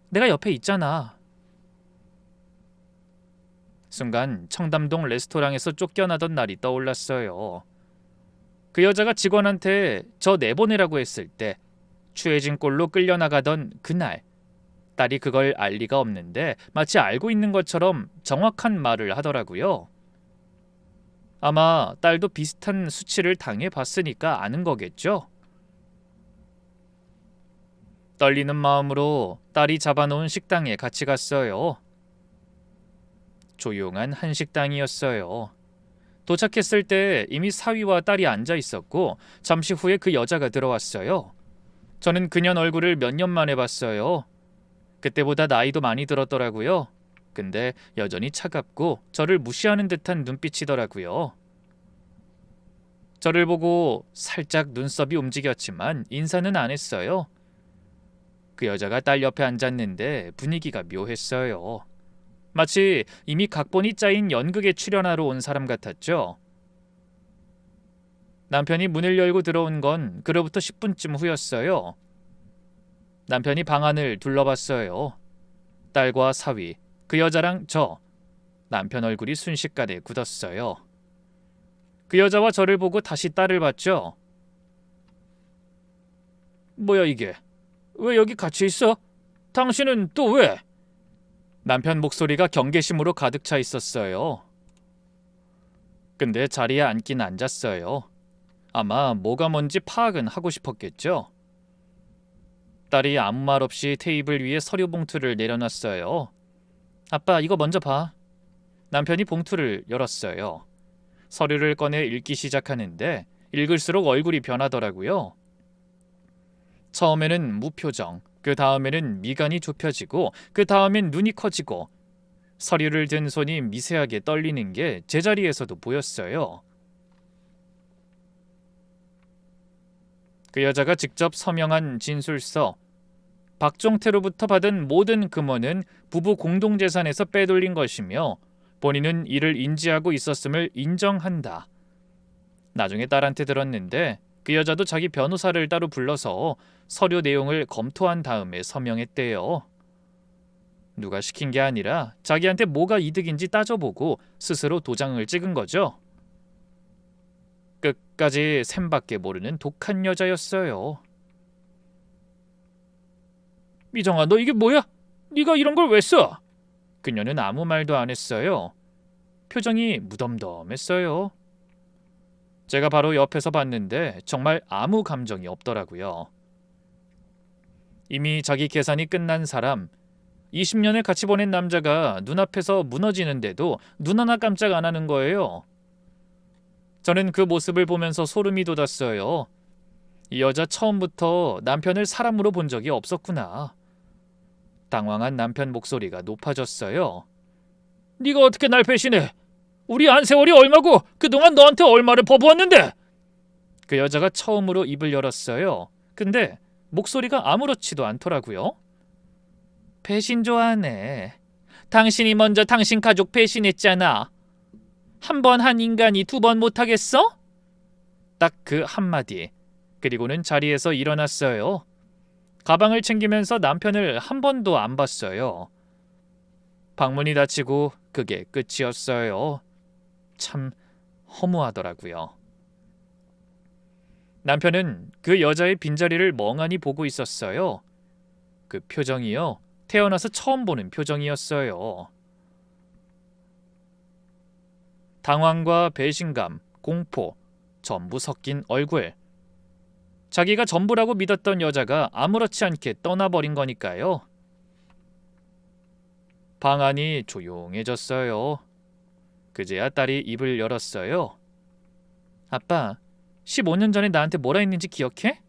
내가 옆에 있잖아. 순간 청담동 레스토랑에서 쫓겨나던 날이 떠올랐어요. 그 여자가 직원한테 저 내보내라고 했을 때 취해진 꼴로 끌려나가던 그날, 딸이 그걸 알 리가 없는데 마치 알고 있는 것처럼 정확한 말을 하더라고요. 아마 딸도 비슷한 수치를 당해봤으니까 아는 거겠죠? 떨리는 마음으로 딸이 잡아놓은 식당에 같이 갔어요. 조용한 한식당이었어요. 도착했을 때 이미 사위와 딸이 앉아 있었고 잠시 후에 그 여자가 들어왔어요. 저는 그년 얼굴을 몇 년 만에 봤어요. 그때보다 나이도 많이 들었더라고요. 근데 여전히 차갑고 저를 무시하는 듯한 눈빛이더라고요. 저를 보고 살짝 눈썹이 움직였지만 인사는 안 했어요. 그 여자가 딸 옆에 앉았는데 분위기가 묘했어요. 마치 이미 각본이 짜인 연극에 출연하러 온 사람 같았죠. 남편이 문을 열고 들어온 건 그로부터 10분쯤 후였어요. 남편이 방 안을 둘러봤어요. 딸과 사위, 그 여자랑 저. 남편 얼굴이 순식간에 굳었어요. 그 여자와 저를 보고 다시 딸을 봤죠. 뭐야 이게? 왜 여기 같이 있어? 당신은 또 왜? 남편 목소리가 경계심으로 가득 차 있었어요. 근데 자리에 앉긴 앉았어요. 아마 뭐가 뭔지 파악은 하고 싶었겠죠. 딸이 아무 말 없이 테이블 위에 서류 봉투를 내려놨어요. 아빠, 이거 먼저 봐. 남편이 봉투를 열었어요. 서류를 꺼내 읽기 시작하는데 읽을수록 얼굴이 변하더라고요. 처음에는 무표정, 그 다음에는 미간이 좁혀지고 그 다음엔 눈이 커지고 서류를 든 손이 미세하게 떨리는 게 제자리에서도 보였어요. 그 여자가 직접 서명한 진술서. 박종태로부터 받은 모든 금원은 부부 공동재산에서 빼돌린 것이며 본인은 이를 인지하고 있었음을 인정한다. 나중에 딸한테 들었는데 그 여자도 자기 변호사를 따로 불러서 서류 내용을 검토한 다음에 서명했대요. 누가 시킨 게 아니라 자기한테 뭐가 이득인지 따져보고 스스로 도장을 찍은 거죠. 끝까지 샘밖에 모르는 독한 여자였어요. 미정아, 너 이게 뭐야? 네가 이런 걸 왜 써? 그녀는 아무 말도 안 했어요. 표정이 무덤덤했어요. 제가 바로 옆에서 봤는데 정말 아무 감정이 없더라고요. 이미 자기 계산이 끝난 사람, 20년을 같이 보낸 남자가 눈앞에서 무너지는데도 눈 하나 깜짝 안 하는 거예요. 저는 그 모습을 보면서 소름이 돋았어요. 이 여자 처음부터 남편을 사람으로 본 적이 없었구나. 당황한 남편 목소리가 높아졌어요. 네가 어떻게 날 배신해? 우리 안세월이 얼마고 그동안 너한테 얼마를 퍼부었는데? 그 여자가 처음으로 입을 열었어요. 근데 목소리가 아무렇지도 않더라고요. 배신 좋아하네. 당신이 먼저 당신 가족 배신했잖아. 한 번 한 인간이 두 번 못하겠어? 딱 그 한마디. 그리고는 자리에서 일어났어요. 가방을 챙기면서 남편을 한 번도 안 봤어요. 방문이 닫히고 그게 끝이었어요. 참 허무하더라고요. 남편은 그 여자의 빈자리를 멍하니 보고 있었어요. 그 표정이요. 태어나서 처음 보는 표정이었어요. 당황과 배신감, 공포, 전부 섞인 얼굴. 자기가 전부라고 믿었던 여자가 아무렇지 않게 떠나버린 거니까요. 방 안이 조용해졌어요. 그제야 딸이 입을 열었어요. 아빠, 15년 전에 나한테 뭐라 했는지 기억해?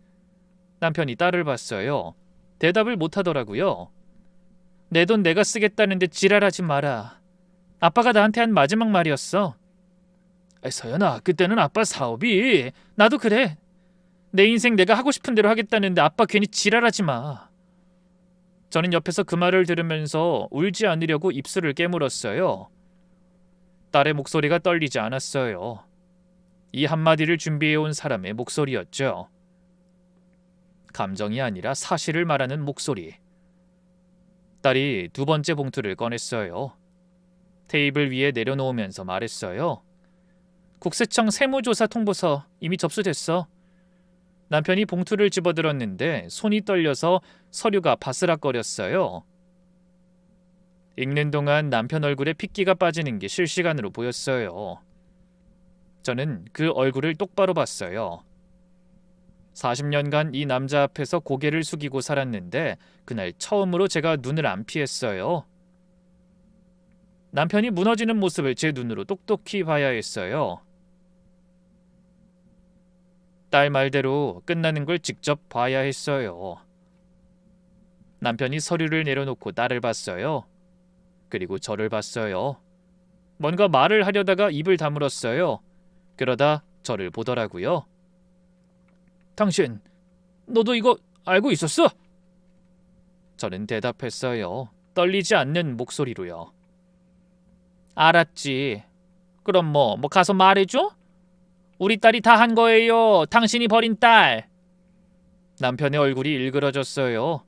남편이 딸을 봤어요. 대답을 못하더라고요. 내 돈 내가 쓰겠다는데 지랄하지 마라. 아빠가 나한테 한 마지막 말이었어. 서연아, 그때는 아빠 사업이... 나도 그래. 내 인생 내가 하고 싶은 대로 하겠다는데 아빠 괜히 지랄하지 마. 저는 옆에서 그 말을 들으면서 울지 않으려고 입술을 깨물었어요. 딸의 목소리가 떨리지 않았어요. 이 한마디를 준비해온 사람의 목소리였죠. 감정이 아니라 사실을 말하는 목소리. 딸이 두 번째 봉투를 꺼냈어요. 테이블 위에 내려놓으면서 말했어요. 국세청 세무조사 통보서 이미 접수됐어. 남편이 봉투를 집어들었는데 손이 떨려서 서류가 바스락거렸어요. 읽는 동안 남편 얼굴에 핏기가 빠지는 게 실시간으로 보였어요. 저는 그 얼굴을 똑바로 봤어요. 40년간 이 남자 앞에서 고개를 숙이고 살았는데 그날 처음으로 제가 눈을 안 피했어요. 남편이 무너지는 모습을 제 눈으로 똑똑히 봐야 했어요. 딸 말대로 끝나는 걸 직접 봐야 했어요. 남편이 서류를 내려놓고 딸을 봤어요. 그리고 저를 봤어요. 뭔가 말을 하려다가 입을 다물었어요. 그러다 저를 보더라고요. 당신, 너도 이거 알고 있었어? 저는 대답했어요. 떨리지 않는 목소리로요. 알았지. 그럼 뭐 가서 말해줘? 우리 딸이 다 한 거예요. 당신이 버린 딸. 남편의 얼굴이 일그러졌어요.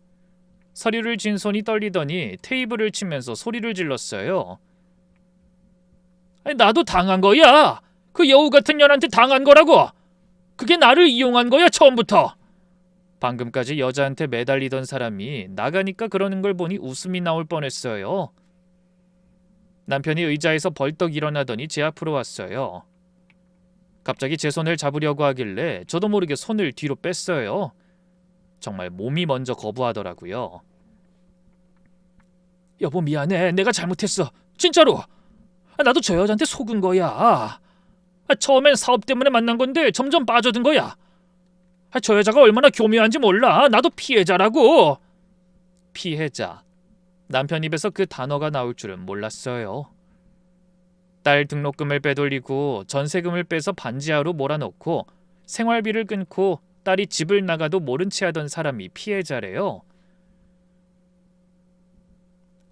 서류를 쥔 손이 떨리더니 테이블을 치면서 소리를 질렀어요. 나도 당한 거야. 그 여우 같은 년한테 당한 거라고. 그게 나를 이용한 거야, 처음부터. 방금까지 여자한테 매달리던 사람이 나가니까 그러는 걸 보니 웃음이 나올 뻔했어요. 남편이 의자에서 벌떡 일어나더니 제 앞으로 왔어요. 갑자기 제 손을 잡으려고 하길래 저도 모르게 손을 뒤로 뺐어요. 정말 몸이 먼저 거부하더라고요. 여보, 미안해. 내가 잘못했어. 진짜로. 나도 저 여자한테 속은 거야. 처음엔 사업 때문에 만난 건데 점점 빠져든 거야. 저 여자가 얼마나 교묘한지 몰라. 나도 피해자라고. 피해자. 남편 입에서 그 단어가 나올 줄은 몰랐어요. 딸 등록금을 빼돌리고 전세금을 빼서 반지하로 몰아넣고 생활비를 끊고 딸이 집을 나가도 모른 채 하던 사람이 피해자래요.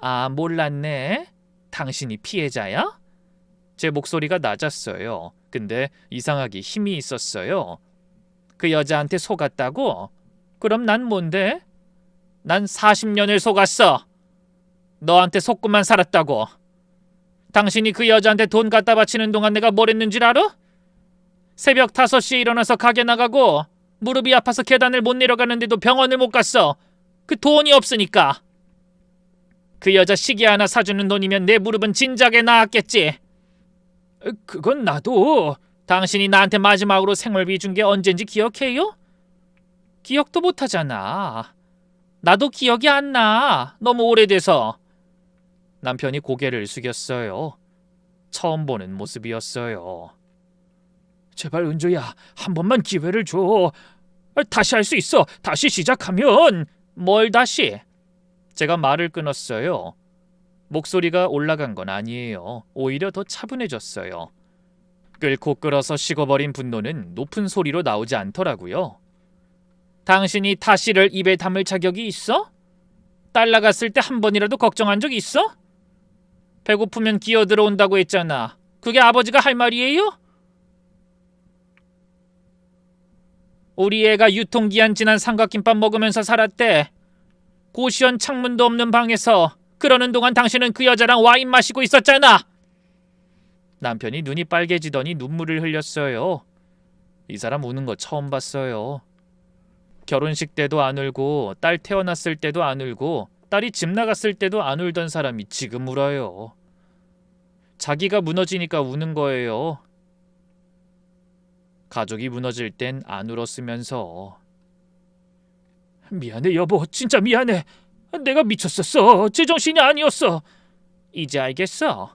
아, 몰랐네. 당신이 피해자야? 제 목소리가 낮았어요. 근데 이상하게 힘이 있었어요. 그 여자한테 속았다고? 그럼 난 뭔데? 난 40년을 속았어. 너한테 속고만 살았다고. 당신이 그 여자한테 돈 갖다 바치는 동안 내가 뭘 했는지 알아? 새벽 5시에 일어나서 가게 나가고 무릎이 아파서 계단을 못 내려가는데도 병원을 못 갔어. 그 돈이 없으니까. 그 여자 시계 하나 사주는 돈이면 내 무릎은 진작에 나았겠지. 그건 나도. 당신이 나한테 마지막으로 생활비 준 게 언젠지 기억해요? 기억도 못하잖아. 나도 기억이 안 나. 너무 오래돼서. 남편이 고개를 숙였어요. 처음 보는 모습이었어요. 제발 은조야, 한 번만 기회를 줘. 다시 할 수 있어. 다시 시작하면. 뭘 다시? 제가 말을 끊었어요. 목소리가 올라간 건 아니에요. 오히려 더 차분해졌어요. 끓고 끓어서 식어버린 분노는 높은 소리로 나오지 않더라고요. 당신이 다시를 입에 담을 자격이 있어? 딸 나갔을 때 한 번이라도 걱정한 적 있어? 배고프면 기어 들어온다고 했잖아. 그게 아버지가 할 말이에요? 우리 애가 유통기한 지난 삼각김밥 먹으면서 살았대. 고시원 창문도 없는 방에서. 그러는 동안 당신은 그 여자랑 와인 마시고 있었잖아. 남편이 눈이 빨개지더니 눈물을 흘렸어요. 이 사람 우는 거 처음 봤어요. 결혼식 때도 안 울고 딸 태어났을 때도 안 울고 딸이 집 나갔을 때도 안 울던 사람이 지금 울어요. 자기가 무너지니까 우는 거예요. 가족이 무너질 땐 안 울었으면서. 미안해 여보, 진짜 미안해. 내가 미쳤었어. 제정신이 아니었어. 이제 알겠어.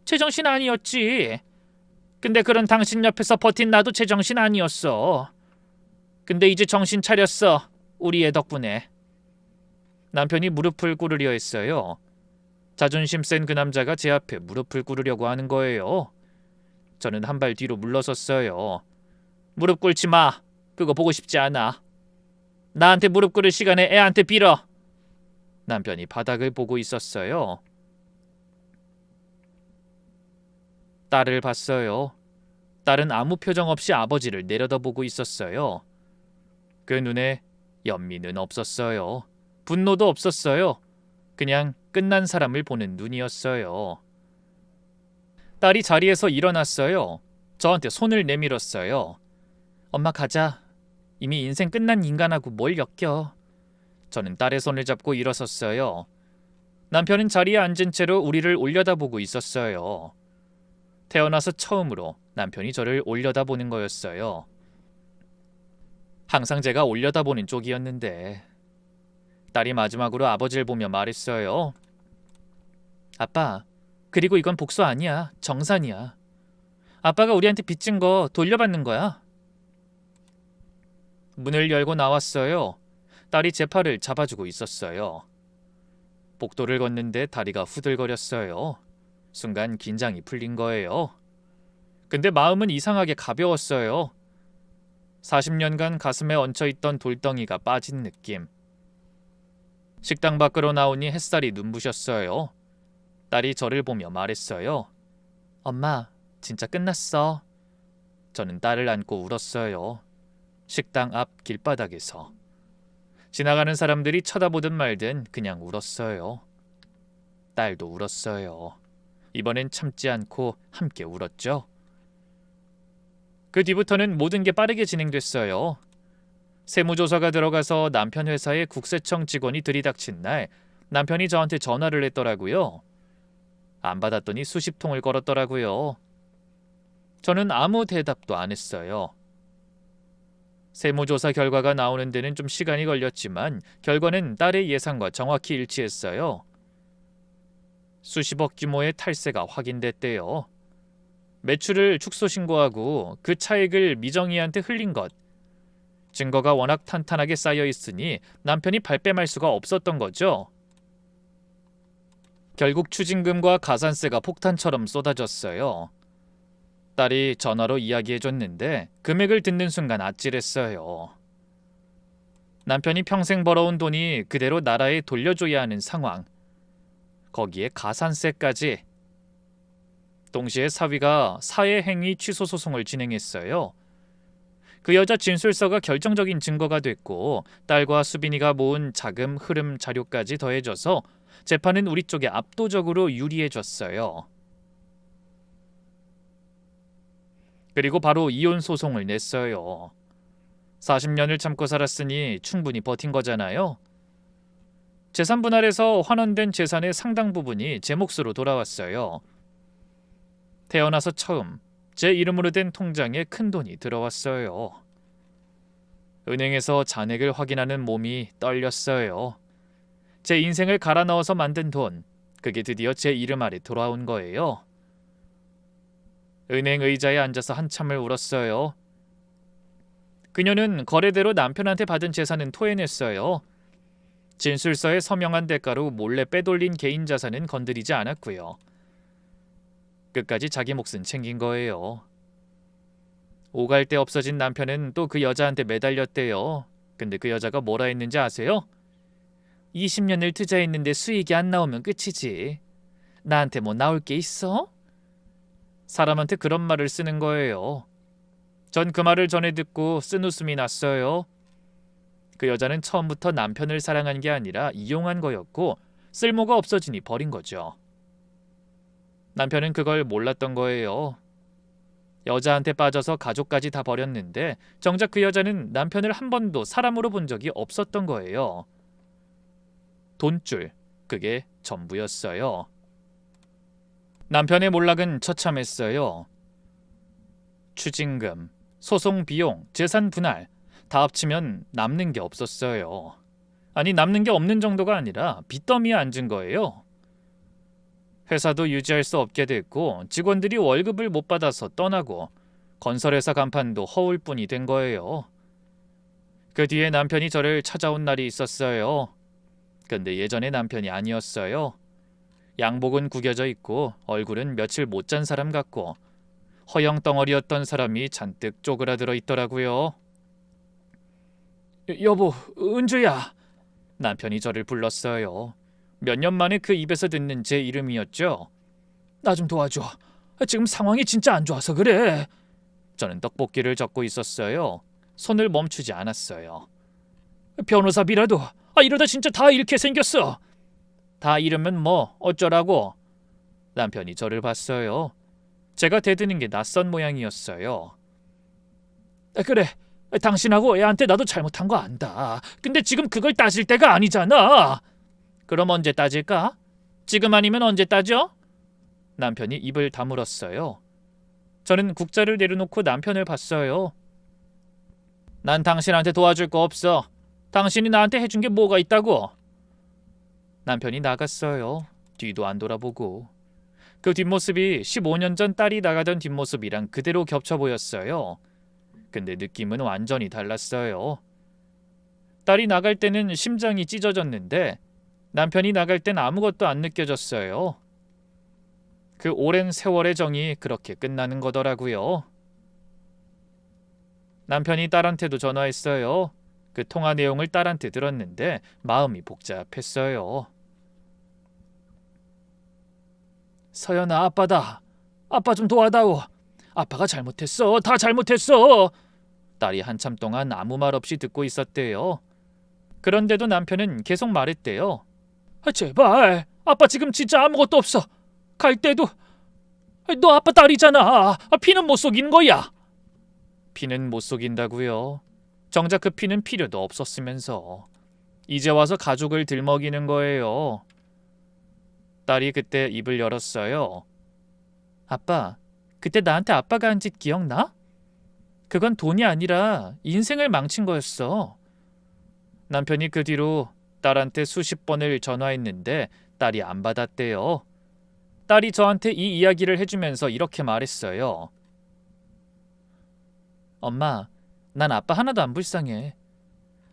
제정신 아니었지. 근데 그런 당신 옆에서 버틴 나도 제정신 아니었어. 근데 이제 정신 차렸어. 우리 애 덕분에. 남편이 무릎을 꿇으려 했어요. 자존심 센 그 남자가 제 앞에 무릎을 꿇으려고 하는 거예요. 저는 한 발 뒤로 물러섰어요. 무릎 꿇지 마. 그거 보고 싶지 않아. 나한테 무릎 꿇을 시간에 애한테 빌어. 남편이 바닥을 보고 있었어요. 딸을 봤어요. 딸은 아무 표정 없이 아버지를 내려다보고 있었어요. 그 눈에 연민은 없었어요. 분노도 없었어요. 그냥 끝난 사람을 보는 눈이었어요. 딸이 자리에서 일어났어요. 저한테 손을 내밀었어요. 엄마 가자. 이미 인생 끝난 인간하고 뭘 엮여. 저는 딸의 손을 잡고 일어섰어요. 남편은 자리에 앉은 채로 우리를 올려다보고 있었어요. 태어나서 처음으로 남편이 저를 올려다보는 거였어요. 항상 제가 올려다보는 쪽이었는데. 딸이 마지막으로 아버지를 보며 말했어요. 아빠, 그리고 이건 복수 아니야. 정산이야. 아빠가 우리한테 빚진 거 돌려받는 거야. 문을 열고 나왔어요. 딸이 제 팔을 잡아주고 있었어요. 복도를 걷는데 다리가 후들거렸어요. 순간 긴장이 풀린 거예요. 근데 마음은 이상하게 가벼웠어요. 40년간 가슴에 얹혀있던 돌덩이가 빠진 느낌. 식당 밖으로 나오니 햇살이 눈부셨어요. 딸이 저를 보며 말했어요. 엄마, 진짜 끝났어. 저는 딸을 안고 울었어요. 식당 앞 길바닥에서. 지나가는 사람들이 쳐다보든 말든 그냥 울었어요. 딸도 울었어요. 이번엔 참지 않고 함께 울었죠. 그 뒤부터는 모든 게 빠르게 진행됐어요. 세무조사가 들어가서 남편 회사에 국세청 직원이 들이닥친 날 남편이 저한테 전화를 했더라고요. 안 받았더니 수십 통을 걸었더라고요. 저는 아무 대답도 안 했어요. 세무조사 결과가 나오는 데는 좀 시간이 걸렸지만 결과는 딸의 예상과 정확히 일치했어요. 수십억 규모의 탈세가 확인됐대요. 매출을 축소 신고하고 그 차익을 미정이한테 흘린 것. 증거가 워낙 탄탄하게 쌓여 있으니 남편이 발뺌할 수가 없었던 거죠. 결국 추징금과 가산세가 폭탄처럼 쏟아졌어요. 딸이 전화로 이야기해줬는데 금액을 듣는 순간 아찔했어요. 남편이 평생 벌어온 돈이 그대로 나라에 돌려줘야 하는 상황. 거기에 가산세까지. 동시에 사위가 사회행위 취소 소송을 진행했어요. 그 여자 진술서가 결정적인 증거가 됐고 딸과 수빈이가 모은 자금 흐름 자료까지 더해져서 재판은 우리 쪽에 압도적으로 유리해졌어요. 그리고 바로 이혼 소송을 냈어요. 40년을 참고 살았으니 충분히 버틴 거잖아요. 재산 분할에서 환원된 재산의 상당 부분이 제 몫으로 돌아왔어요. 태어나서 처음 제 이름으로 된 통장에 큰돈이 들어왔어요. 은행에서 잔액을 확인하는 몸이 떨렸어요. 제 인생을 갈아 넣어서 만든 돈, 그게 드디어 제 이름 아래 돌아온 거예요. 은행 의자에 앉아서 한참을 울었어요. 그녀는 거래대로 남편한테 받은 재산은 토해냈어요. 진술서에 서명한 대가로 몰래 빼돌린 개인 자산은 건드리지 않았고요. 끝까지 자기 몫은 챙긴 거예요. 오갈 데 없어진 남편은 또 그 여자한테 매달렸대요. 근데 그 여자가 뭐라 했는지 아세요? 20년을 투자했는데 수익이 안 나오면 끝이지. 나한테 뭐 나올 게 있어? 사람한테 그런 말을 쓰는 거예요. 전 그 말을 전해 듣고 쓴웃음이 났어요. 그 여자는 처음부터 남편을 사랑한 게 아니라 이용한 거였고 쓸모가 없어지니 버린 거죠. 남편은 그걸 몰랐던 거예요. 여자한테 빠져서 가족까지 다 버렸는데 정작 그 여자는 남편을 한 번도 사람으로 본 적이 없었던 거예요. 돈줄, 그게 전부였어요. 남편의 몰락은 처참했어요. 추징금, 소송 비용, 재산 분할 다 합치면 남는 게 없었어요. 아니, 남는 게 없는 정도가 아니라 빚더미에 앉은 거예요. 회사도 유지할 수 없게 됐고 직원들이 월급을 못 받아서 떠나고 건설회사 간판도 허울 뿐이 된 거예요. 그 뒤에 남편이 저를 찾아온 날이 있었어요. 근데 예전의 남편이 아니었어요. 양복은 구겨져 있고 얼굴은 며칠 못 잔 사람 같고 허영덩어리였던 사람이 잔뜩 쪼그라들어 있더라고요. 여보, 은주야. 남편이 저를 불렀어요. 몇 년 만에 그 입에서 듣는 제 이름이었죠. 나 좀 도와줘. 지금 상황이 진짜 안 좋아서 그래. 저는 떡볶이를 젓고 있었어요. 손을 멈추지 않았어요. 변호사비라도. 이러다 진짜 다 잃게 생겼어. 다 잃으면 뭐 어쩌라고. 남편이 저를 봤어요. 제가 대드는 게 낯선 모양이었어요. 그래, 당신하고 애한테 나도 잘못한 거 안다. 근데 지금 그걸 따질 때가 아니잖아. 그럼 언제 따질까? 지금 아니면 언제 따져? 남편이 입을 다물었어요. 저는 국자를 내려놓고 남편을 봤어요. 난 당신한테 도와줄 거 없어. 당신이 나한테 해준 게 뭐가 있다고? 남편이 나갔어요. 뒤도 안 돌아보고. 그 뒷모습이 15년 전 딸이 나가던 뒷모습이랑 그대로 겹쳐 보였어요. 근데 느낌은 완전히 달랐어요. 딸이 나갈 때는 심장이 찢어졌는데 남편이 나갈 땐 아무것도 안 느껴졌어요. 그 오랜 세월의 정이 그렇게 끝나는 거더라고요. 남편이 딸한테도 전화했어요. 그 통화 내용을 딸한테 들었는데 마음이 복잡했어요. 서연아, 아빠다. 아빠 좀 도와다오. 아빠가 잘못했어. 다 잘못했어. 딸이 한참 동안 아무 말 없이 듣고 있었대요. 그런데도 남편은 계속 말했대요. 제발. 아빠 지금 진짜 아무것도 없어. 갈 때도. 너 아빠 딸이잖아. 피는 못 속인 거야. 피는 못 속인다고요? 정작 그 피는 필요도 없었으면서. 이제 와서 가족을 들먹이는 거예요. 딸이 그때 입을 열었어요. 아빠, 그때 나한테 아빠가 한 짓 기억나? 그건 돈이 아니라 인생을 망친 거였어. 남편이 그 뒤로 딸한테 수십 번을 전화했는데 딸이 안 받았대요. 딸이 저한테 이 이야기를 해주면서 이렇게 말했어요. 엄마, 난 아빠 하나도 안 불쌍해.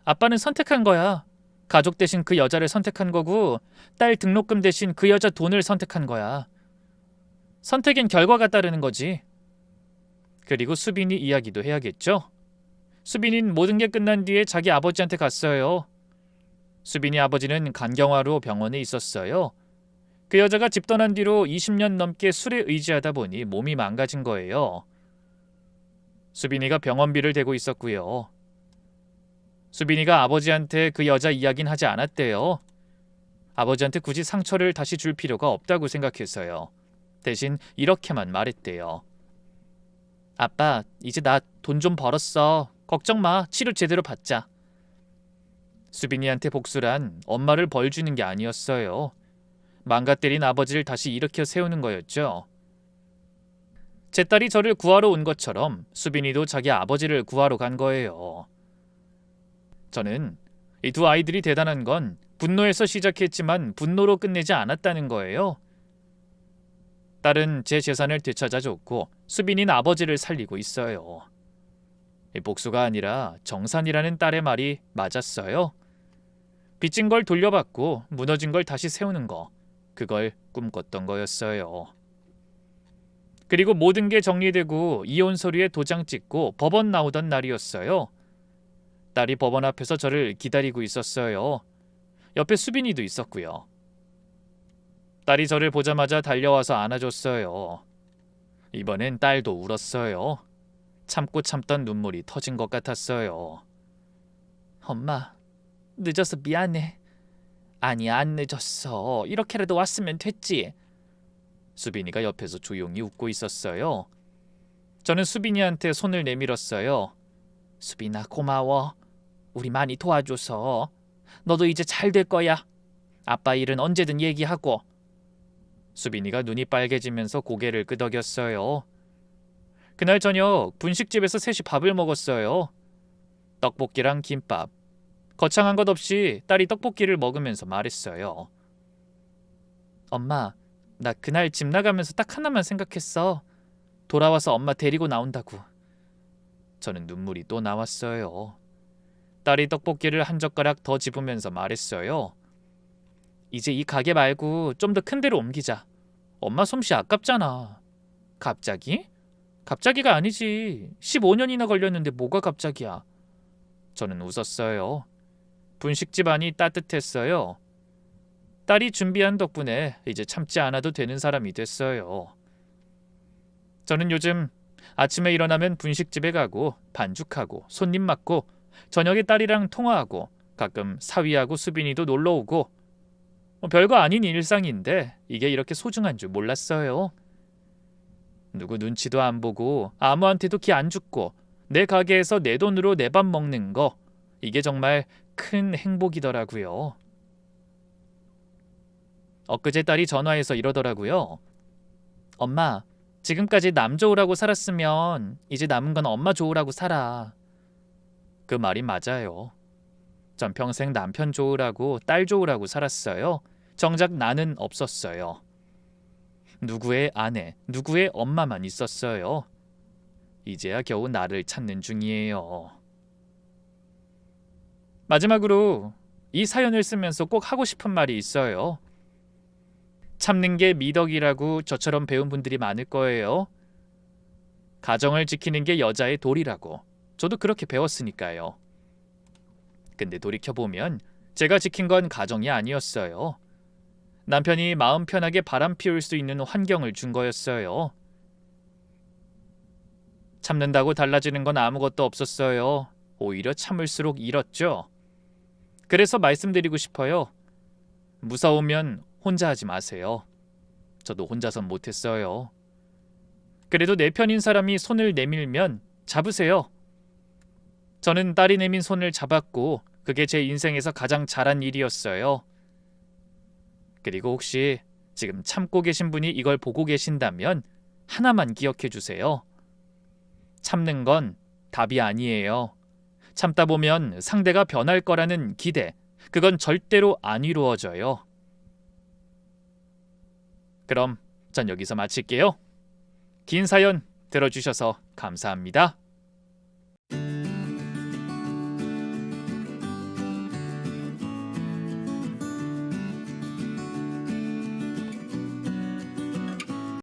아빠는 선택한 거야. 가족 대신 그 여자를 선택한 거고 딸 등록금 대신 그 여자 돈을 선택한 거야. 선택엔 결과가 따르는 거지. 그리고 수빈이 이야기도 해야겠죠? 수빈이는 모든 게 끝난 뒤에 자기 아버지한테 갔어요. 수빈이 아버지는 간경화로 병원에 있었어요. 그 여자가 집 떠난 뒤로 20년 넘게 술에 의지하다 보니 몸이 망가진 거예요. 수빈이가 병원비를 대고 있었고요. 수빈이가 아버지한테 그 여자 이야기는 하지 않았대요. 아버지한테 굳이 상처를 다시 줄 필요가 없다고 생각했어요. 대신 이렇게만 말했대요. 아빠, 이제 나 돈 좀 벌었어. 걱정 마. 치료 제대로 받자. 수빈이한테 복수란 엄마를 벌 주는 게 아니었어요. 망가뜨린 아버지를 다시 일으켜 세우는 거였죠. 제 딸이 저를 구하러 온 것처럼 수빈이도 자기 아버지를 구하러 간 거예요. 저는 이 두 아이들이 대단한 건 분노에서 시작했지만 분노로 끝내지 않았다는 거예요. 딸은 제 재산을 되찾아줬고 수빈이는 아버지를 살리고 있어요. 복수가 아니라 정산이라는 딸의 말이 맞았어요. 빚진 걸 돌려받고 무너진 걸 다시 세우는 거, 그걸 꿈꿨던 거였어요. 그리고 모든 게 정리되고 이혼 서류에 도장 찍고 법원 나오던 날이었어요. 딸이 법원 앞에서 저를 기다리고 있었어요. 옆에 수빈이도 있었고요. 딸이 저를 보자마자 달려와서 안아줬어요. 이번엔 딸도 울었어요. 참고 참던 눈물이 터진 것 같았어요. 엄마, 늦어서 미안해. 아니, 안 늦었어. 이렇게라도 왔으면 됐지. 수빈이가 옆에서 조용히 웃고 있었어요. 저는 수빈이한테 손을 내밀었어요. 수빈아, 고마워. 우리 많이 도와줘서. 너도 이제 잘 될 거야. 아빠 일은 언제든 얘기하고. 수빈이가 눈이 빨개지면서 고개를 끄덕였어요. 그날 저녁 분식집에서 셋이 밥을 먹었어요. 떡볶이랑 김밥. 거창한 것 없이 딸이 떡볶이를 먹으면서 말했어요. 엄마, 나 그날 집 나가면서 딱 하나만 생각했어. 돌아와서 엄마 데리고 나온다고. 저는 눈물이 또 나왔어요. 딸이 떡볶이를 한 젓가락 더 집으면서 말했어요. 이제 이 가게 말고 좀 더 큰 데로 옮기자. 엄마 솜씨 아깝잖아. 갑자기? 갑자기가 아니지. 15년이나 걸렸는데 뭐가 갑자기야. 저는 웃었어요. 분식집 안이 따뜻했어요. 딸이 준비한 덕분에 이제 참지 않아도 되는 사람이 됐어요. 저는 요즘 아침에 일어나면 분식집에 가고 반죽하고 손님 맞고 저녁에 딸이랑 통화하고 가끔 사위하고 수빈이도 놀러오고 별거 아닌 일상인데 이게 이렇게 소중한 줄 몰랐어요. 누구 눈치도 안 보고 아무한테도 기 안 죽고 내 가게에서 내 돈으로 내 밥 먹는 거 이게 정말 큰 행복이더라고요. 엊그제 딸이 전화해서 이러더라고요. 엄마, 지금까지 남 좋으라고 살았으면 이제 남은 건 엄마 좋으라고 살아. 그 말이 맞아요. 전 평생 남편 좋으라고 딸 좋으라고 살았어요. 정작 나는 없었어요. 누구의 아내, 누구의 엄마만 있었어요. 이제야 겨우 나를 찾는 중이에요. 마지막으로 이 사연을 쓰면서 꼭 하고 싶은 말이 있어요. 참는 게 미덕이라고 저처럼 배운 분들이 많을 거예요. 가정을 지키는 게 여자의 도리라고. 저도 그렇게 배웠으니까요. 근데 돌이켜보면 제가 지킨 건 가정이 아니었어요. 남편이 마음 편하게 바람 피울 수 있는 환경을 준 거였어요. 참는다고 달라지는 건 아무것도 없었어요. 오히려 참을수록 잃었죠. 그래서 말씀드리고 싶어요. 무서우면 혼자 하지 마세요. 저도 혼자선 못했어요. 그래도 내 편인 사람이 손을 내밀면 잡으세요. 저는 딸이 내민 손을 잡았고 그게 제 인생에서 가장 잘한 일이었어요. 그리고 혹시 지금 참고 계신 분이 이걸 보고 계신다면 하나만 기억해 주세요. 참는 건 답이 아니에요. 참다 보면 상대가 변할 거라는 기대, 그건 절대로 안 이루어져요. 그럼 전 여기서 마칠게요. 긴 사연 들어주셔서 감사합니다.